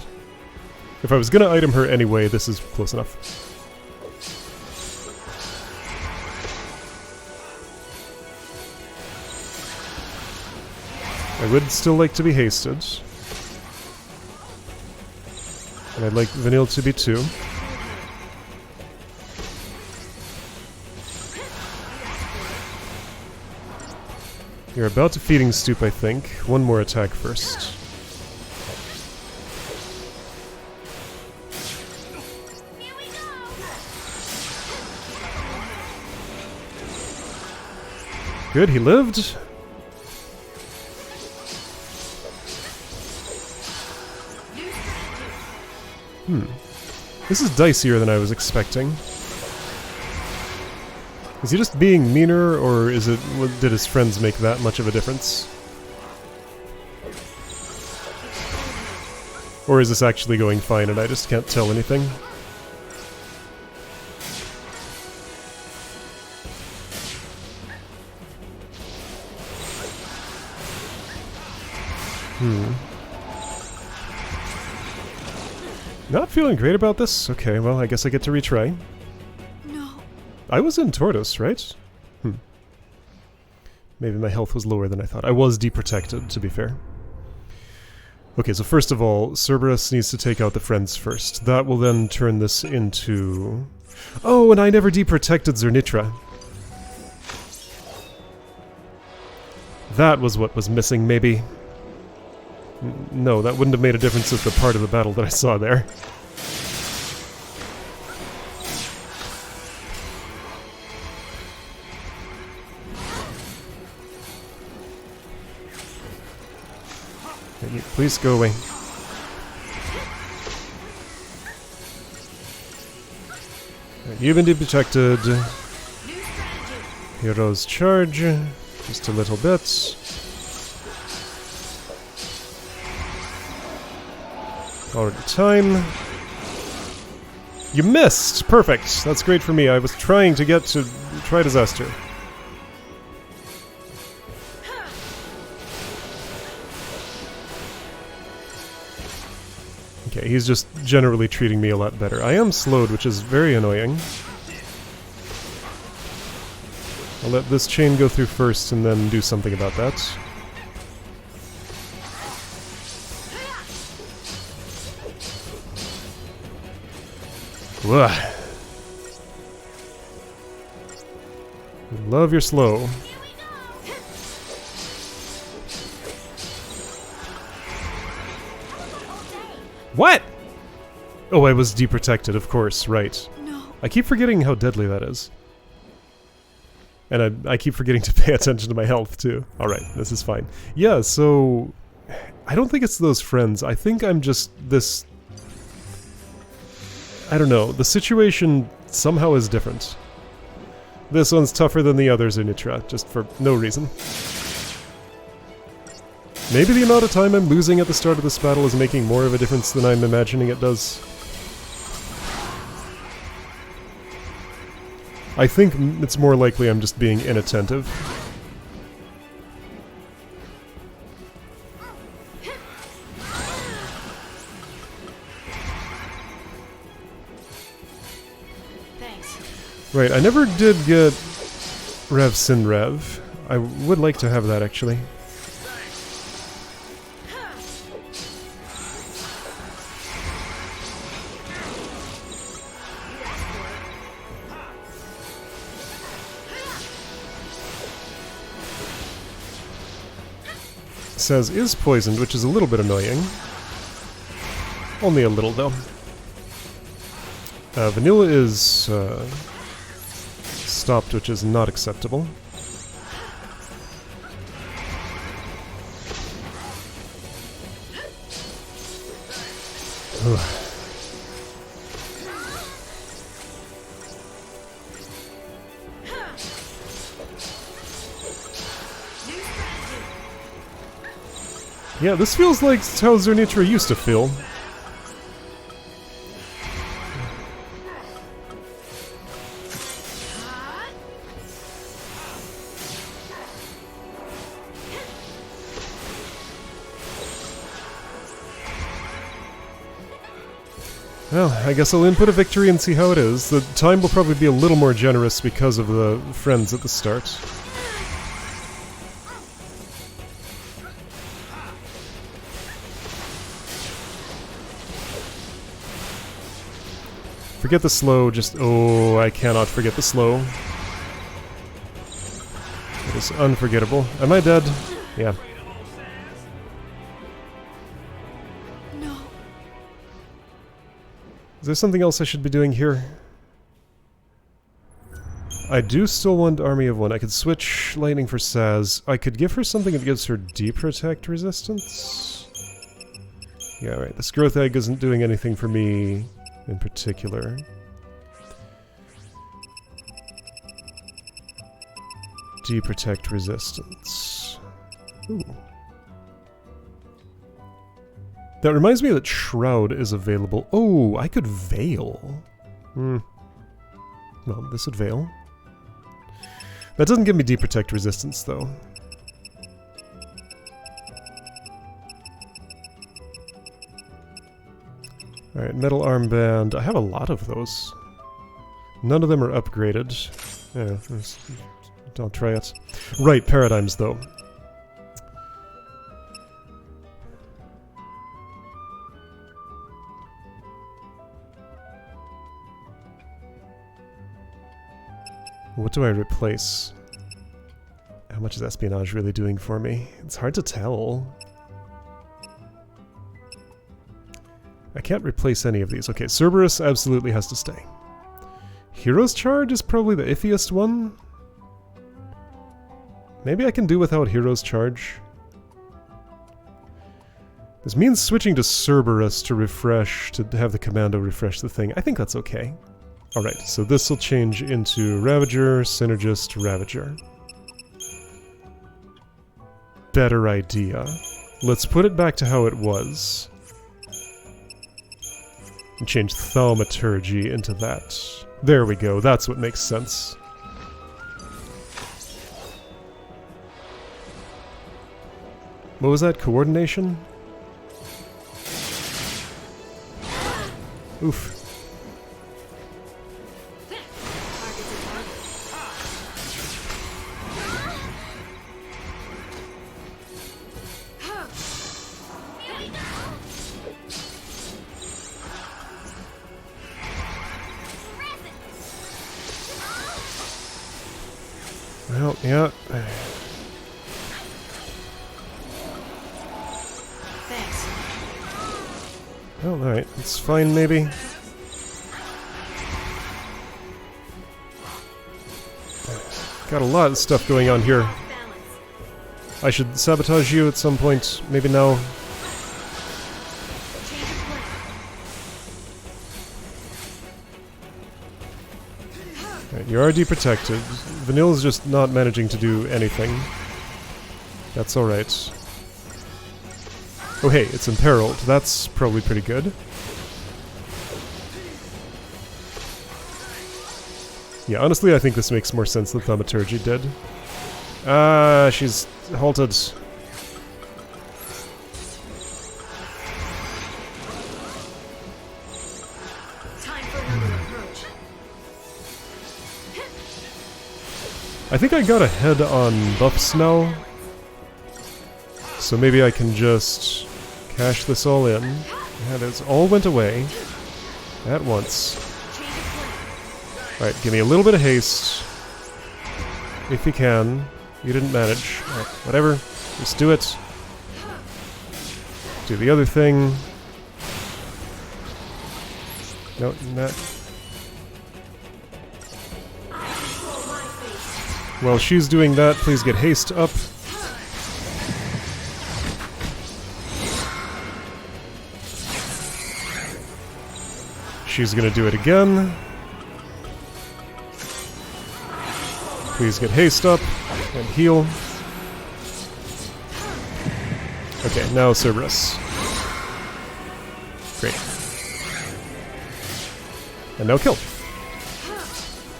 If I was gonna item her anyway, this is close enough. I would still like to be hasted. And I'd like Vanille to be too. You're about to Feeding Stoop, I think. One more attack first. Good, he lived. This is dicier than I was expecting. Is he just being meaner, or is it... did his friends make that much of a difference? Or is this actually going fine and I just can't tell anything? Not feeling great about this? Okay, well, I guess I get to retry. No. I was in Tortoise, right? Maybe my health was lower than I thought. I was deprotected, to be fair. Okay, so first of all, Cerberus needs to take out the friends first. That will then turn this into... Oh, and I never deprotected Zernitra. That was what was missing, maybe. No, that wouldn't have made a difference with the part of the battle that I saw there. Can you please go away? You've been deprotected. Heroes charge. Just a little bit. Already time. You missed! Perfect! That's great for me. I was trying to get to try disaster. Okay, he's just generally treating me a lot better. I am slowed, which is very annoying. I'll let this chain go through first and then do something about that. Ugh. Love your slow. What? Oh, I was deprotected, of course, right. No. I keep forgetting how deadly that is. And I keep forgetting to pay attention to my health, too. Alright, this is fine. Yeah, so... I don't think it's those friends. I think I'm just this... I don't know. The situation somehow is different. This one's tougher than the others in Nitra, just for no reason. Maybe the amount of time I'm losing at the start of this battle is making more of a difference than I'm imagining it does. I think it's more likely I'm just being inattentive. Thanks. Right, I never did get Rev Sin Rev. I would like to have that, actually. Says is poisoned, which is a little bit annoying. Only a little, though. Vanilla is stopped, which is not acceptable. Ugh. Yeah, this feels like how Zernitra used to feel. Well, I guess I'll input a victory and see how it is. The time will probably be a little more generous because of the friends at the start. Forget the slow, just... oh, I cannot forget the slow. It is unforgettable. Am I dead? Yeah. No. Is there something else I should be doing here? I do still want Army of One. I could switch Lightning for Saz. I could give her something that gives her Deprotect resistance. Yeah, right. This Growth Egg isn't doing anything for me in particular. Deprotect resistance. Ooh. That reminds me that Shroud is available. Oh, I could Veil. Well, this would Veil. That doesn't give me Deprotect resistance, though. Alright, Metal Armband. I have a lot of those. None of them are upgraded. Yeah, don't try it. Right, Paradigms, though. What do I replace? How much is Espionage really doing for me? It's hard to tell. I can't replace any of these. Okay, Cerberus absolutely has to stay. Hero's Charge is probably the iffiest one. Maybe I can do without Hero's Charge. This means switching to Cerberus to refresh, to have the Commando refresh the thing. I think that's okay. Alright, so this will change into Ravager, Synergist, Ravager. Better idea. Let's put it back to how it was. And change Thaumaturgy into that. There we go, that's what makes sense. What was that? Coordination? Oof. Well, yeah. Thanks. Oh, alright. It's fine, maybe. Got a lot of stuff going on here. I should sabotage you at some point. Maybe now. Right, you're already protected. Vanilla's just not managing to do anything. That's alright. Oh hey, it's imperiled. That's probably pretty good. Yeah, honestly I think this makes more sense than Thaumaturgy did. Ah, she's halted. Time for another approach. I think I got ahead on buffs now. So maybe I can just cash this all in. Yeah, this all went away at once. Alright, give me a little bit of haste. If you can. You didn't manage. Alright, whatever. Just do it. Do the other thing. No, not. While she's doing that, please get haste up. She's gonna do it again. Please get haste up and heal. Okay, now Cerberus. Great. And now kill.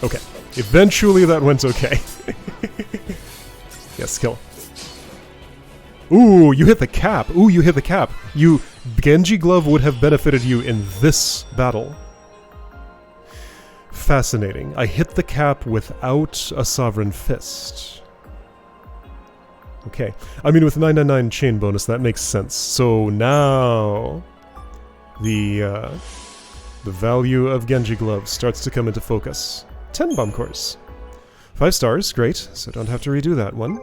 Okay. Eventually that went okay. Yes, kill. Ooh, you hit the cap. Ooh, you hit the cap. Genji Glove would have benefited you in this battle. Fascinating. I hit the cap without a Sovereign Fist. Okay. I mean, with 999 chain bonus, that makes sense. So now the value of Genji Glove starts to come into focus. 10 bomb cores. 5 stars, great. So don't have to redo that one.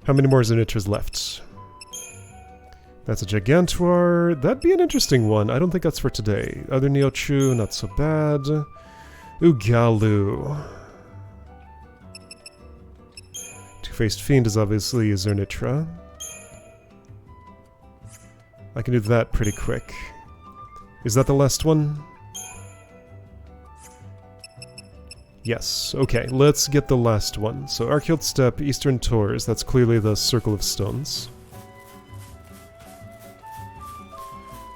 How many more Zenitras left? That's a Gigantuar. That'd be an interesting one. I don't think that's for today. Other Neochu, not so bad. Ugalu. Two-Faced Fiend is obviously a Zernitra. I can do that pretty quick. Is that the last one? Yes. Okay, let's get the last one. So Archeold Steppe, Eastern Tors. That's clearly the Circle of Stones.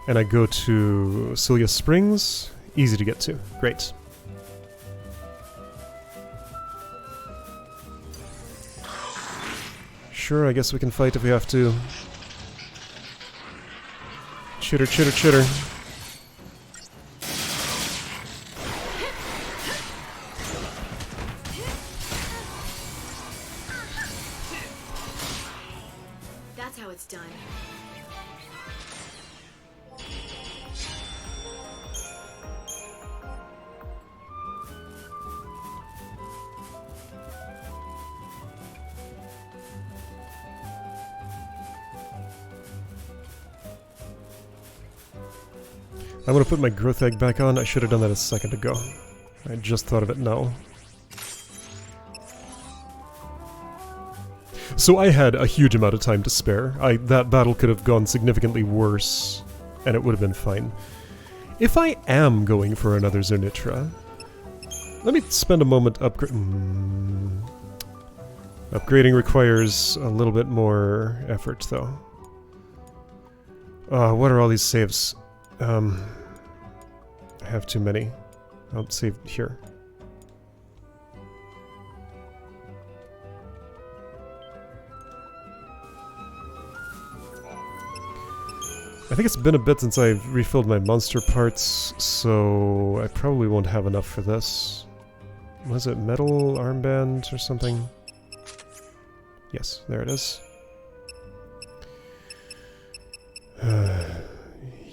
And I go to Cilia Springs. Easy to get to. Great. Sure, I guess we can fight if we have to. Chitter, chitter, chitter. That's how it's done. I'm gonna put my growth egg back on. I should have done that a second ago. I just thought of it now. So I had a huge amount of time to spare. That battle could have gone significantly worse, and it would have been fine. If I am going for another Zernitra, let me spend a moment upgrading requires a little bit more effort, though. What are all these saves? I have too many. I'll save here. I think it's been a bit since I've refilled my monster parts, so I probably won't have enough for this. Was it metal armband or something? Yes, there it is.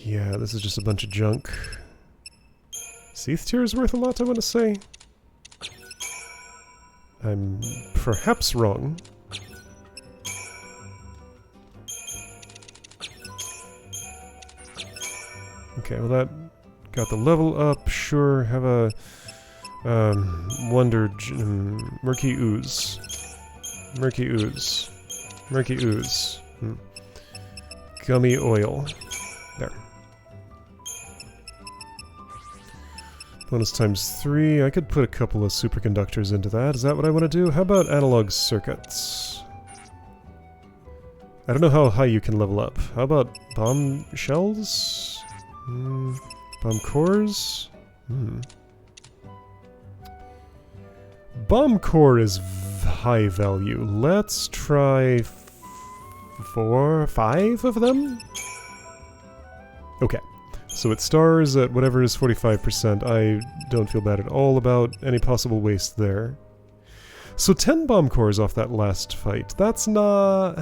Yeah, this is just a bunch of junk. Seath Tear is worth a lot, I want to say. I'm perhaps wrong. Okay, well that got the level up. Sure, have a murky ooze. Murky ooze. Murky ooze. Gummy oil. There. Bonus times 3. I could put a couple of superconductors into that. Is that what I want to do? How about analog circuits? I don't know how high you can level up. How about bomb shells? Bomb cores? Bomb core is high value. Let's try 4, 5 of them? Okay. So it stars at whatever is 45%. I don't feel bad at all about any possible waste there. So 10 bomb cores off that last fight. That's not...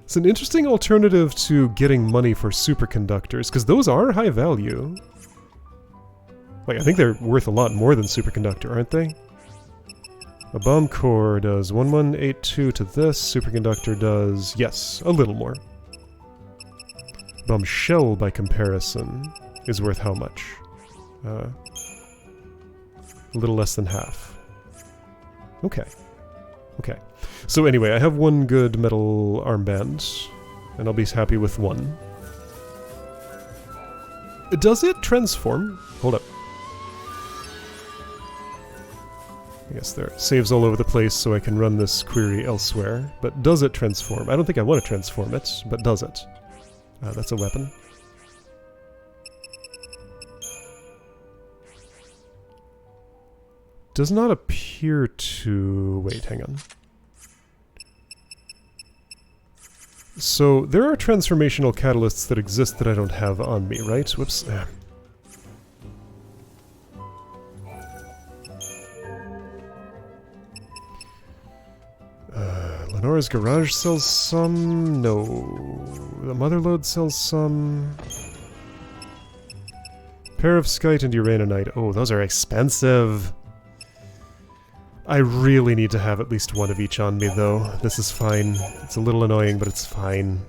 It's an interesting alternative to getting money for superconductors, because those are high value. Like, I think they're worth a lot more than superconductor, aren't they? A bomb core does 1182 to this. Superconductor does, yes, a little more. Bomb shell, by comparison, is worth how much? A little less than half. Okay. Okay. So anyway, I have one good metal armband, and I'll be happy with one. Does it transform? Hold up. I guess there are saves all over the place, so I can run this query elsewhere. But does it transform? I don't think I want to transform it, but does it? That's a weapon. Does not appear to... Wait, hang on. So, there are transformational catalysts that exist that I don't have on me, right? Whoops. Lenora's Garage sells some... No. The Motherlode sells some... Perovskite and Uraninite. Oh, those are expensive. I really need to have at least one of each on me, though. This is fine. It's a little annoying, but it's fine.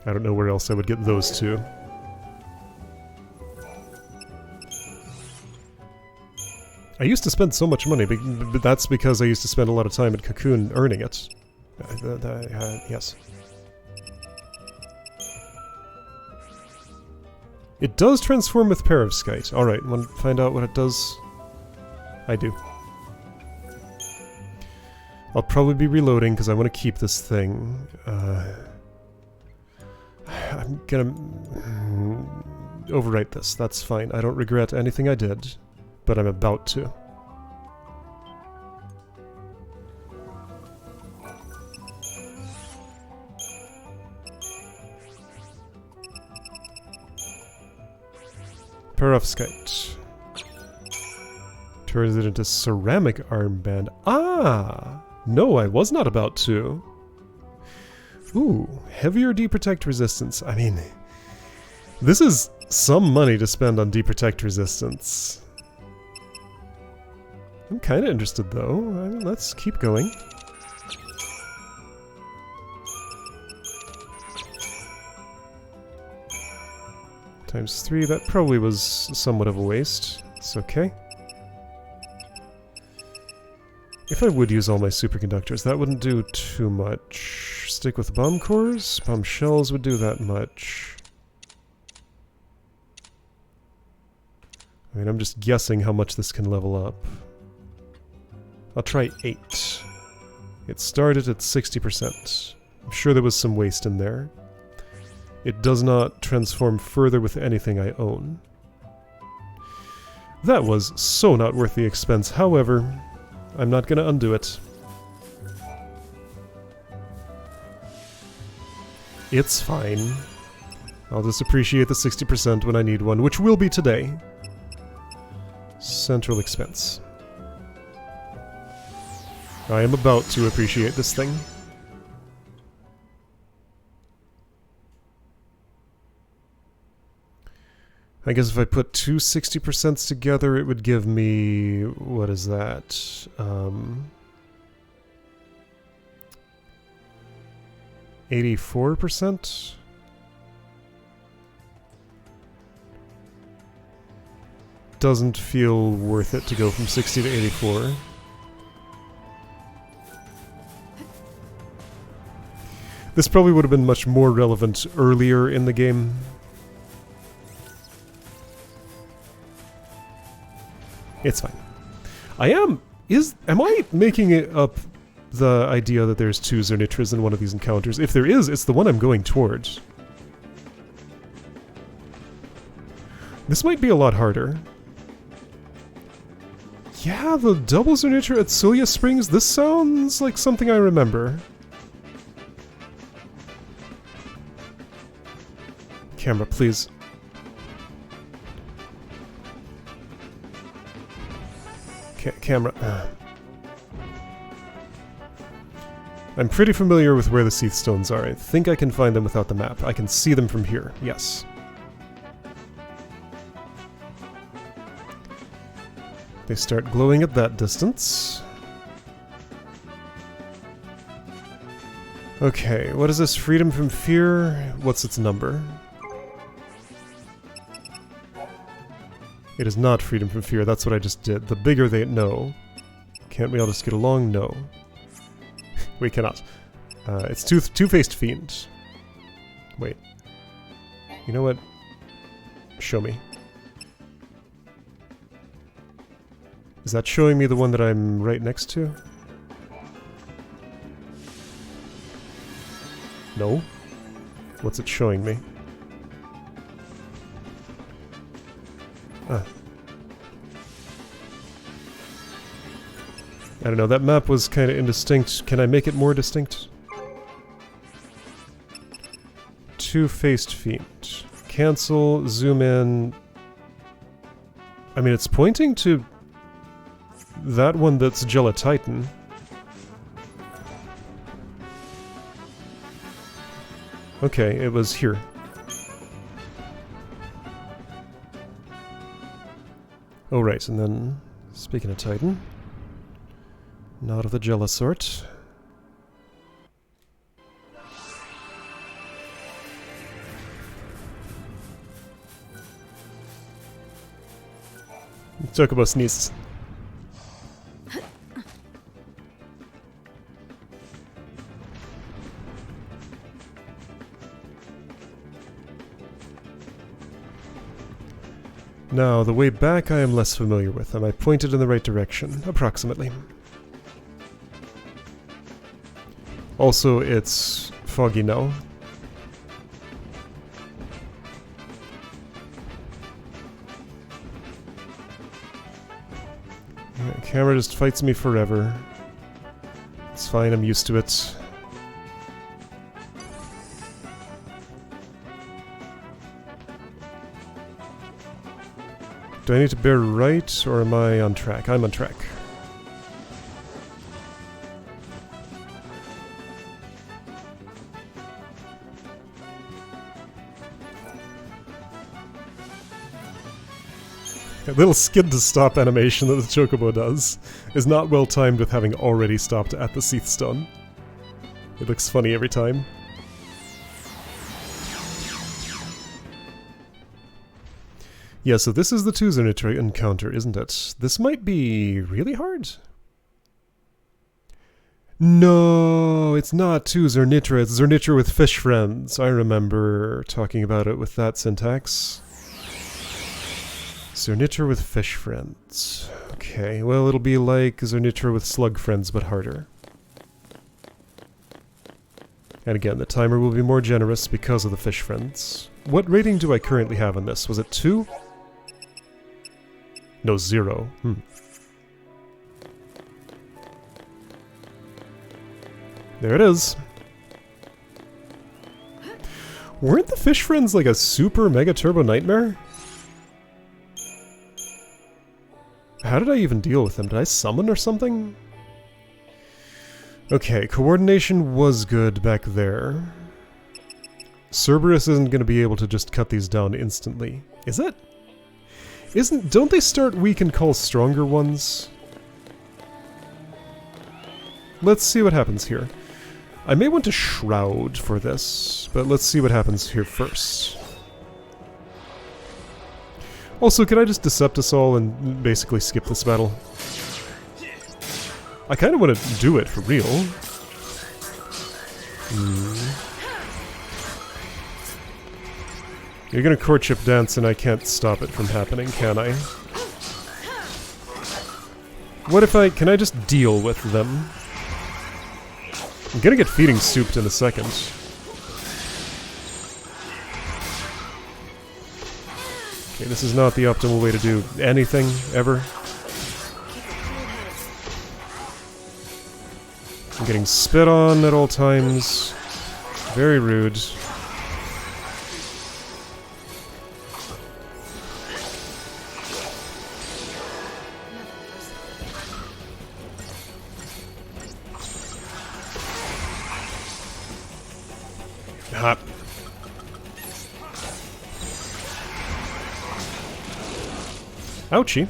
I don't know where else I would get those two. I used to spend so much money, but that's because I used to spend a lot of time at Cocoon earning it. Yes. It does transform with Perovskite. Alright, want to find out what it does? I do. I'll probably be reloading because I want to keep this thing. I'm gonna overwrite this. That's fine. I don't regret anything I did, but I'm about to. Perovskite. Turns it into ceramic armband. Ah! No, I was not about to. Ooh, heavier deprotect resistance. I mean, this is some money to spend on deprotect resistance. I'm kind of interested, though. Let's keep going. Times 3, that probably was somewhat of a waste. It's okay. If I would use all my superconductors, that wouldn't do too much. Stick with bomb cores? Bomb shells would do that much. I mean, I'm just guessing how much this can level up. I'll try 8. It started at 60%. I'm sure there was some waste in there. It does not transform further with anything I own. That was so not worth the expense. However, I'm not going to undo it. It's fine. I'll just appreciate the 60% when I need one, which will be today. Central expense. I am about to appreciate this thing. I guess if I put two 60% together, it would give me... what is that? 84%? Doesn't feel worth it to go from 60 to 84. This probably would have been much more relevant earlier in the game. It's fine. Am I making it up the idea that there's two Zernitras in one of these encounters? If there is, it's the one I'm going towards. This might be a lot harder. Yeah, the double Zernitra at Solia Springs, this sounds like something I remember. Camera, please. Camera. I'm pretty familiar with where the Seath Stones are. I think I can find them without the map. I can see them from here, yes. They start glowing at that distance. Okay, what is this? Freedom from fear? What's its number? It is not freedom from fear, that's what I just did. The bigger they know. Can't we all just get along? No. We cannot. It's Two-Faced Fiend. Wait. You know what? Show me. Is that showing me the one that I'm right next to? No. What's it showing me? I don't know, that map was kind of indistinct. Can I make it more distinct? Two-Faced Fiend. Cancel, zoom in. I mean, it's pointing to that one that's Gelatitan. Okay, it was here. Oh, right, and then, speaking of Titan, not of the Gela sort. Chocobo sneezed. Now, the way back I am less familiar with. Am I pointed in the right direction? Approximately. Also, it's foggy now. Yeah, camera just fights me forever. It's fine, I'm used to it. Do I need to bear right, or am I on track? I'm on track. A little skid to stop animation that the Chocobo does is not well timed with having already stopped at the Seath Stone. It looks funny every time. Yeah, so this is the two Zernitra encounter, isn't it? This might be really hard. No, it's not two Zernitra, it's Zernitra with fish friends. I remember talking about it with that syntax. Zernitra with fish friends. Okay, well, it'll be like Zernitra with slug friends, but harder. And again, the timer will be more generous because of the fish friends. What rating do I currently have on this? Was it 2? No, 0. There it is. Weren't the fish friends like a super mega turbo nightmare? How did I even deal with them? Did I summon or something? Okay, coordination was good back there. Cerberus isn't going to be able to just cut these down instantly. Is it? Don't they start weak and call stronger ones? Let's see what happens here. I may want to Shroud for this, but let's see what happens here first. Also, can I just Decept us all and basically skip this battle? I kind of want to do it for real. You're gonna courtship dance and I can't stop it from happening, can I? What if can I just deal with them? I'm gonna get feeding souped in a second. Okay, this is not the optimal way to do anything, ever. I'm getting spit on at all times. Very rude. Hot. Ouchie.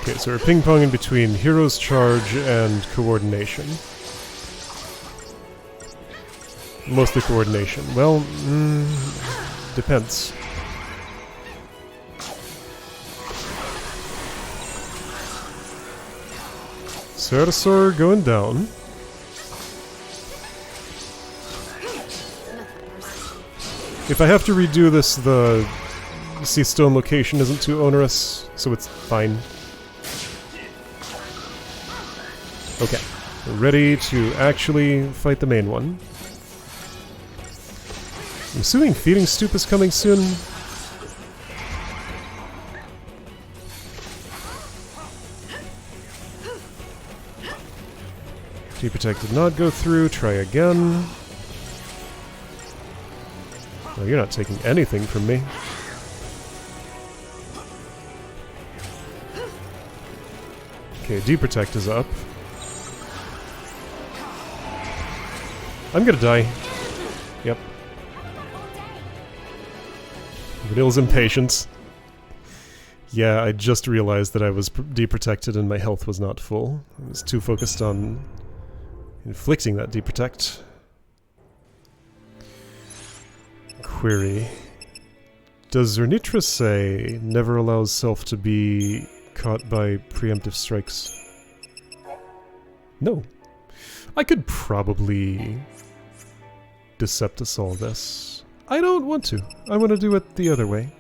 Okay, so we're ping-ponging between Hero's Charge and Coordination. Mostly Coordination. Well, depends. Ceratosaur going down. If I have to redo this, the Sea Stone location isn't too onerous, so it's fine. Okay, we're ready to actually fight the main one. I'm assuming Feeding Stoop is coming soon. T-Protect did not go through, try again. Oh, you're not taking anything from me. Okay, D-Protect is up. I'm gonna die. Yep. Vanille's impatient. Yeah, I just realized that I was D-Protected and my health was not full. I was too focused on inflicting that D-Protect. Query. Does Zernitra say never allows self to be caught by preemptive strikes? No. I could probably Decept all this. I don't want to. I want to do it the other way.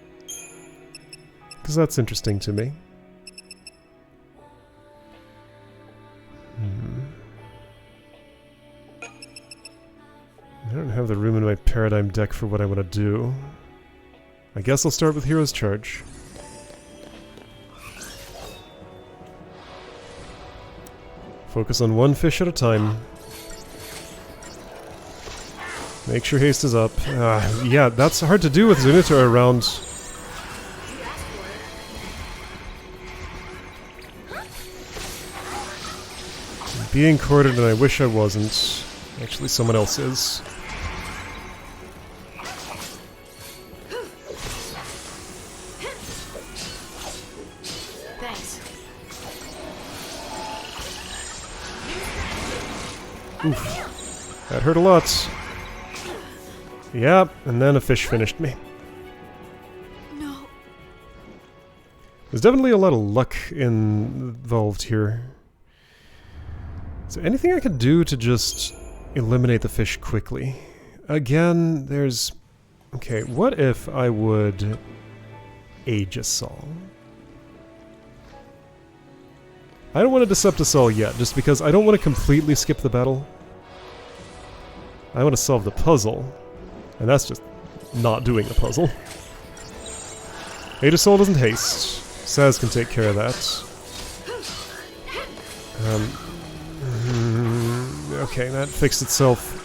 Because that's interesting to me. I don't have the room in my Paradigm deck for what I want to do. I guess I'll start with Hero's Charge. Focus on one fish at a time. Make sure haste is up. Yeah, that's hard to do with Zernitra around. I'm being courted and I wish I wasn't. Actually, someone else is. Thanks. Oof. That hurt a lot. Yep, and then a fish finished me. No. There's definitely a lot of luck involved here. Is there anything I could do to just eliminate the fish quickly? Again, there's... Okay, what if I would Aegisol? I don't want to Deceptisol yet, just because I don't want to completely skip the battle. I want to solve the puzzle. And that's just not doing the puzzle. Aegisol doesn't haste. Saz can take care of that. Okay, that fixed itself.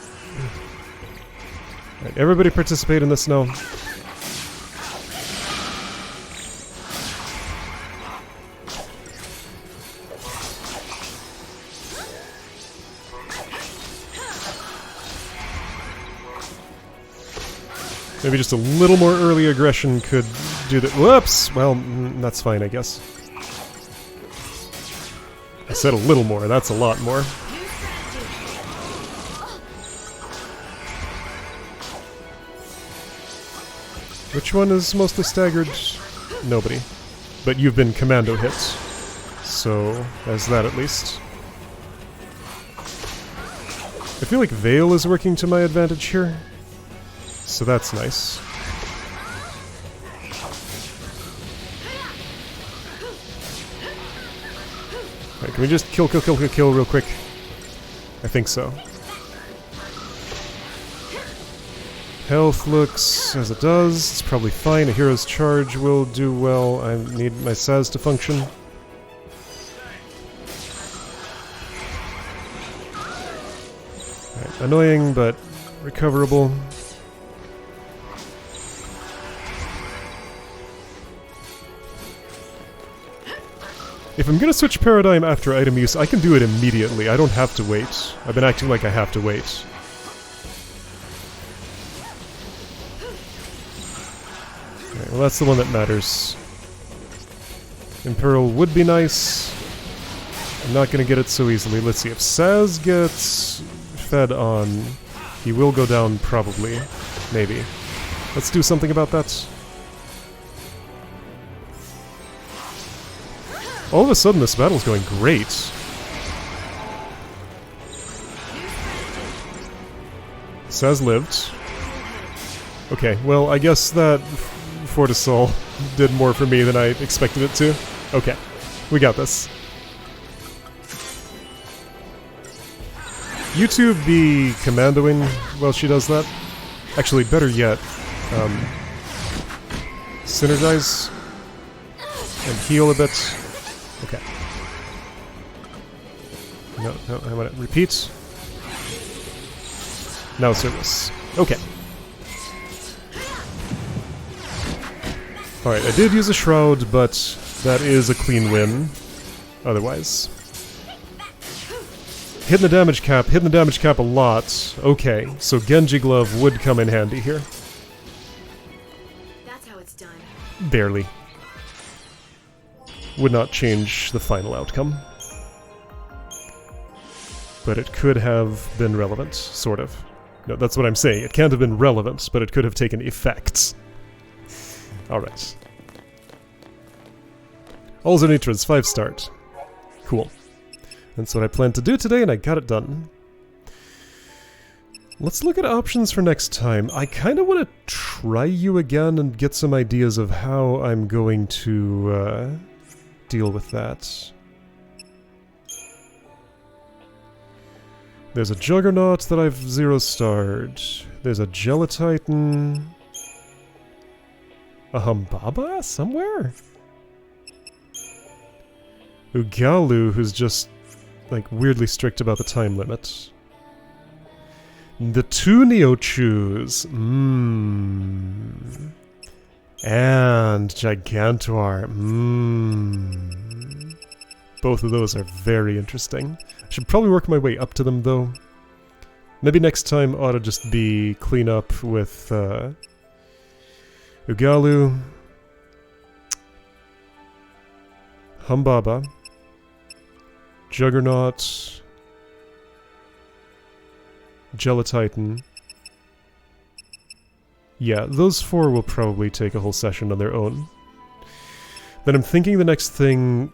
Right, everybody participate in this now. Maybe just a little more early aggression could do that. Whoops! Well, that's fine, I guess. I said a little more, that's a lot more. Which one is mostly staggered? Nobody. But you've been commando hit. So, there's that at least. I feel like Veil is working to my advantage here. So that's nice. Alright, can we just kill real quick? I think so. Health looks as it does. It's probably fine. A hero's charge will do well. I need my Saz to function. Right, annoying, but recoverable. If I'm gonna switch paradigm after item use, I can do it immediately. I don't have to wait. I've been acting like I have to wait. Okay, well, that's the one that matters. Imperil would be nice. I'm not gonna get it so easily. Let's see, if Saz gets fed on, he will go down probably. Maybe. Let's do something about that. All of a sudden, this battle's going great. Saz lived. Okay, well, I guess that Fortisol did more for me than I expected it to. Okay, we got this. You two be commandoing while she does that. Actually, better yet, synergize and heal a bit. Okay. No, I want to repeat. Now service. Okay. Alright, I did use a shroud, but that is a clean win. Otherwise. Hitting the damage cap a lot. Okay, so Genji Glove would come in handy here. That's how it's done. Barely. Would not change the final outcome. But it could have been relevant, sort of. No, that's what I'm saying. It can't have been relevant, but it could have taken effect. Alright. All Zenitras, 5-start. Cool. That's what I planned to do today, and I got it done. Let's look at options for next time. I kind of want to try you again and get some ideas of how I'm going to deal with that. There's a Juggernaut that I've 0-starred. There's a Gelatitan. A Humbaba somewhere? Ugalu, who's just, like, weirdly strict about the time limit. The two Neochus. And Gigantor. Both of those are very interesting. I should probably work my way up to them, though. Maybe next time ought to just be clean up with Ugalu, Humbaba, Juggernaut, Gelatitan. Yeah, those four will probably take a whole session on their own. Then I'm thinking the next thing...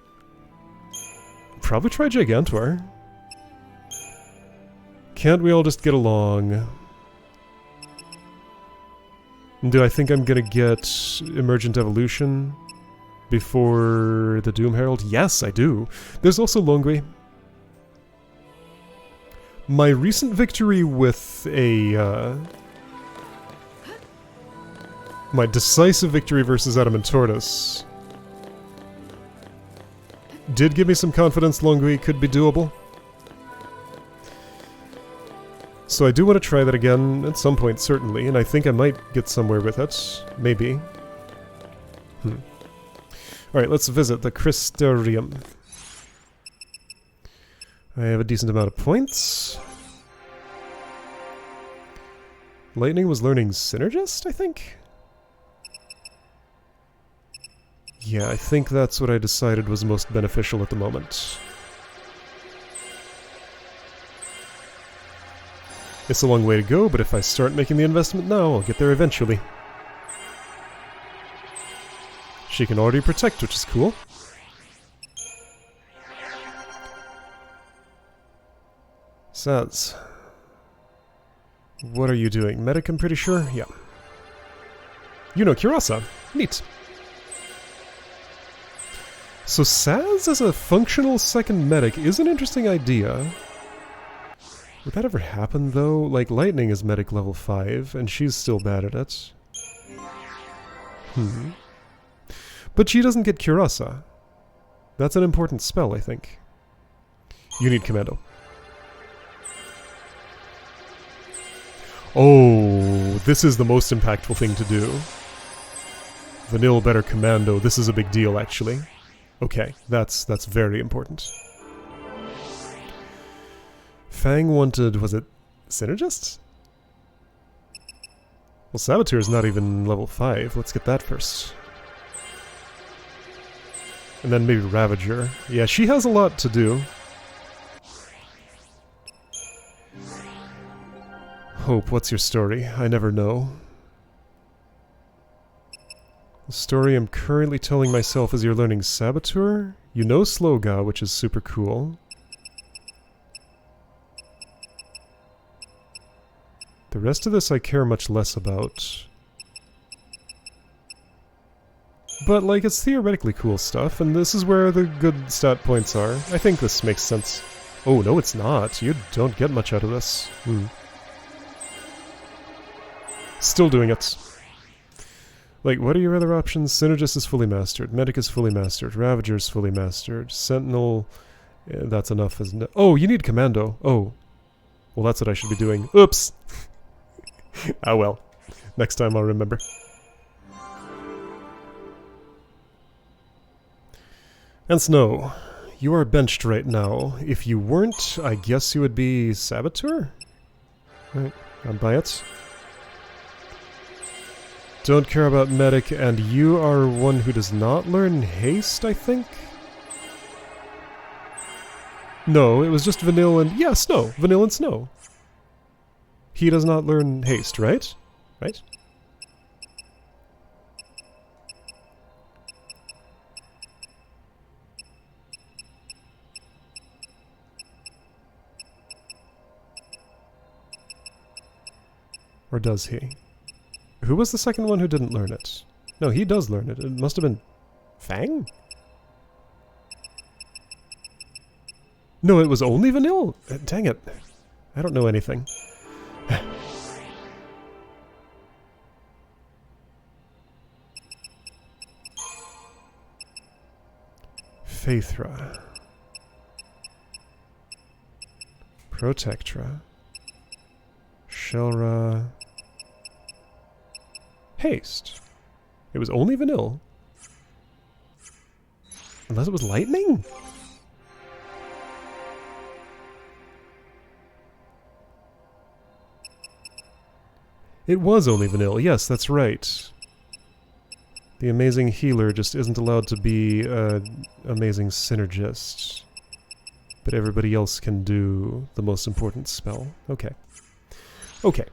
Probably try Gigantor. Can't we all just get along? Do I think I'm gonna get Emergent Evolution before the Doom Herald? Yes, I do. There's also Longui. My recent victory with a... my decisive victory versus Adamantortus did give me some confidence Longui could be doable. So I do want to try that again at some point, certainly, and I think I might get somewhere with it. Maybe. Alright, let's visit the Crystarium. I have a decent amount of points. Lightning was learning Synergist, I think? Yeah, I think that's what I decided was most beneficial at the moment. It's a long way to go, but if I start making the investment now, I'll get there eventually. She can already protect, which is cool. Saz. What are you doing? Medic, I'm pretty sure? Yeah. You know Kirasa. Neat. So Saz as a functional second medic is an interesting idea. Would that ever happen, though? Like, Lightning is medic level 5, and she's still bad at it. But she doesn't get Kirasa. That's an important spell, I think. You need Commando. Oh, this is the most impactful thing to do. Vanille better Commando. This is a big deal, actually. Okay, that's very important. Fang wanted, was it Synergist? Well, Saboteur is not even level 5. Let's get that first. And then maybe Ravager. Yeah, she has a lot to do. Hope, what's your story? I never know. The story I'm currently telling myself is you're learning Saboteur. You know Sloga, which is super cool. The rest of this I care much less about. But, like, it's theoretically cool stuff, and this is where the good stat points are. I think this makes sense. Oh, no it's not. You don't get much out of this. Still doing it. Like, what are your other options? Synergist is fully mastered. Medic is fully mastered. Ravager is fully mastered. Sentinel... that's enough, isn't it? Oh, you need Commando. Oh. Well, that's what I should be doing. Oops! Ah well. Next time I'll remember. And Snow, you are benched right now. If you weren't, I guess you would be Saboteur? Right, I'll buy it. Don't care about Medic, and you are one who does not learn Haste, I think? No, it was just Vanille and... yeah, Snow. Vanille and Snow. He does not learn Haste, right? Right? Or does he? Who was the second one who didn't learn it? No, he does learn it. It must have been... Fang? No, it was only Vanille! Dang it. I don't know anything. Phaethra. Protectra. Shelra. Haste. It was only Vanille. Unless it was Lightning? It was only Vanille, yes, that's right. The amazing healer just isn't allowed to be an amazing synergist. But everybody else can do the most important spell. Okay. Okay.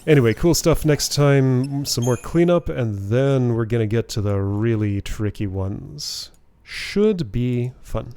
Anyway, cool stuff next time. Some more cleanup, and then we're gonna get to the really tricky ones. Should be fun.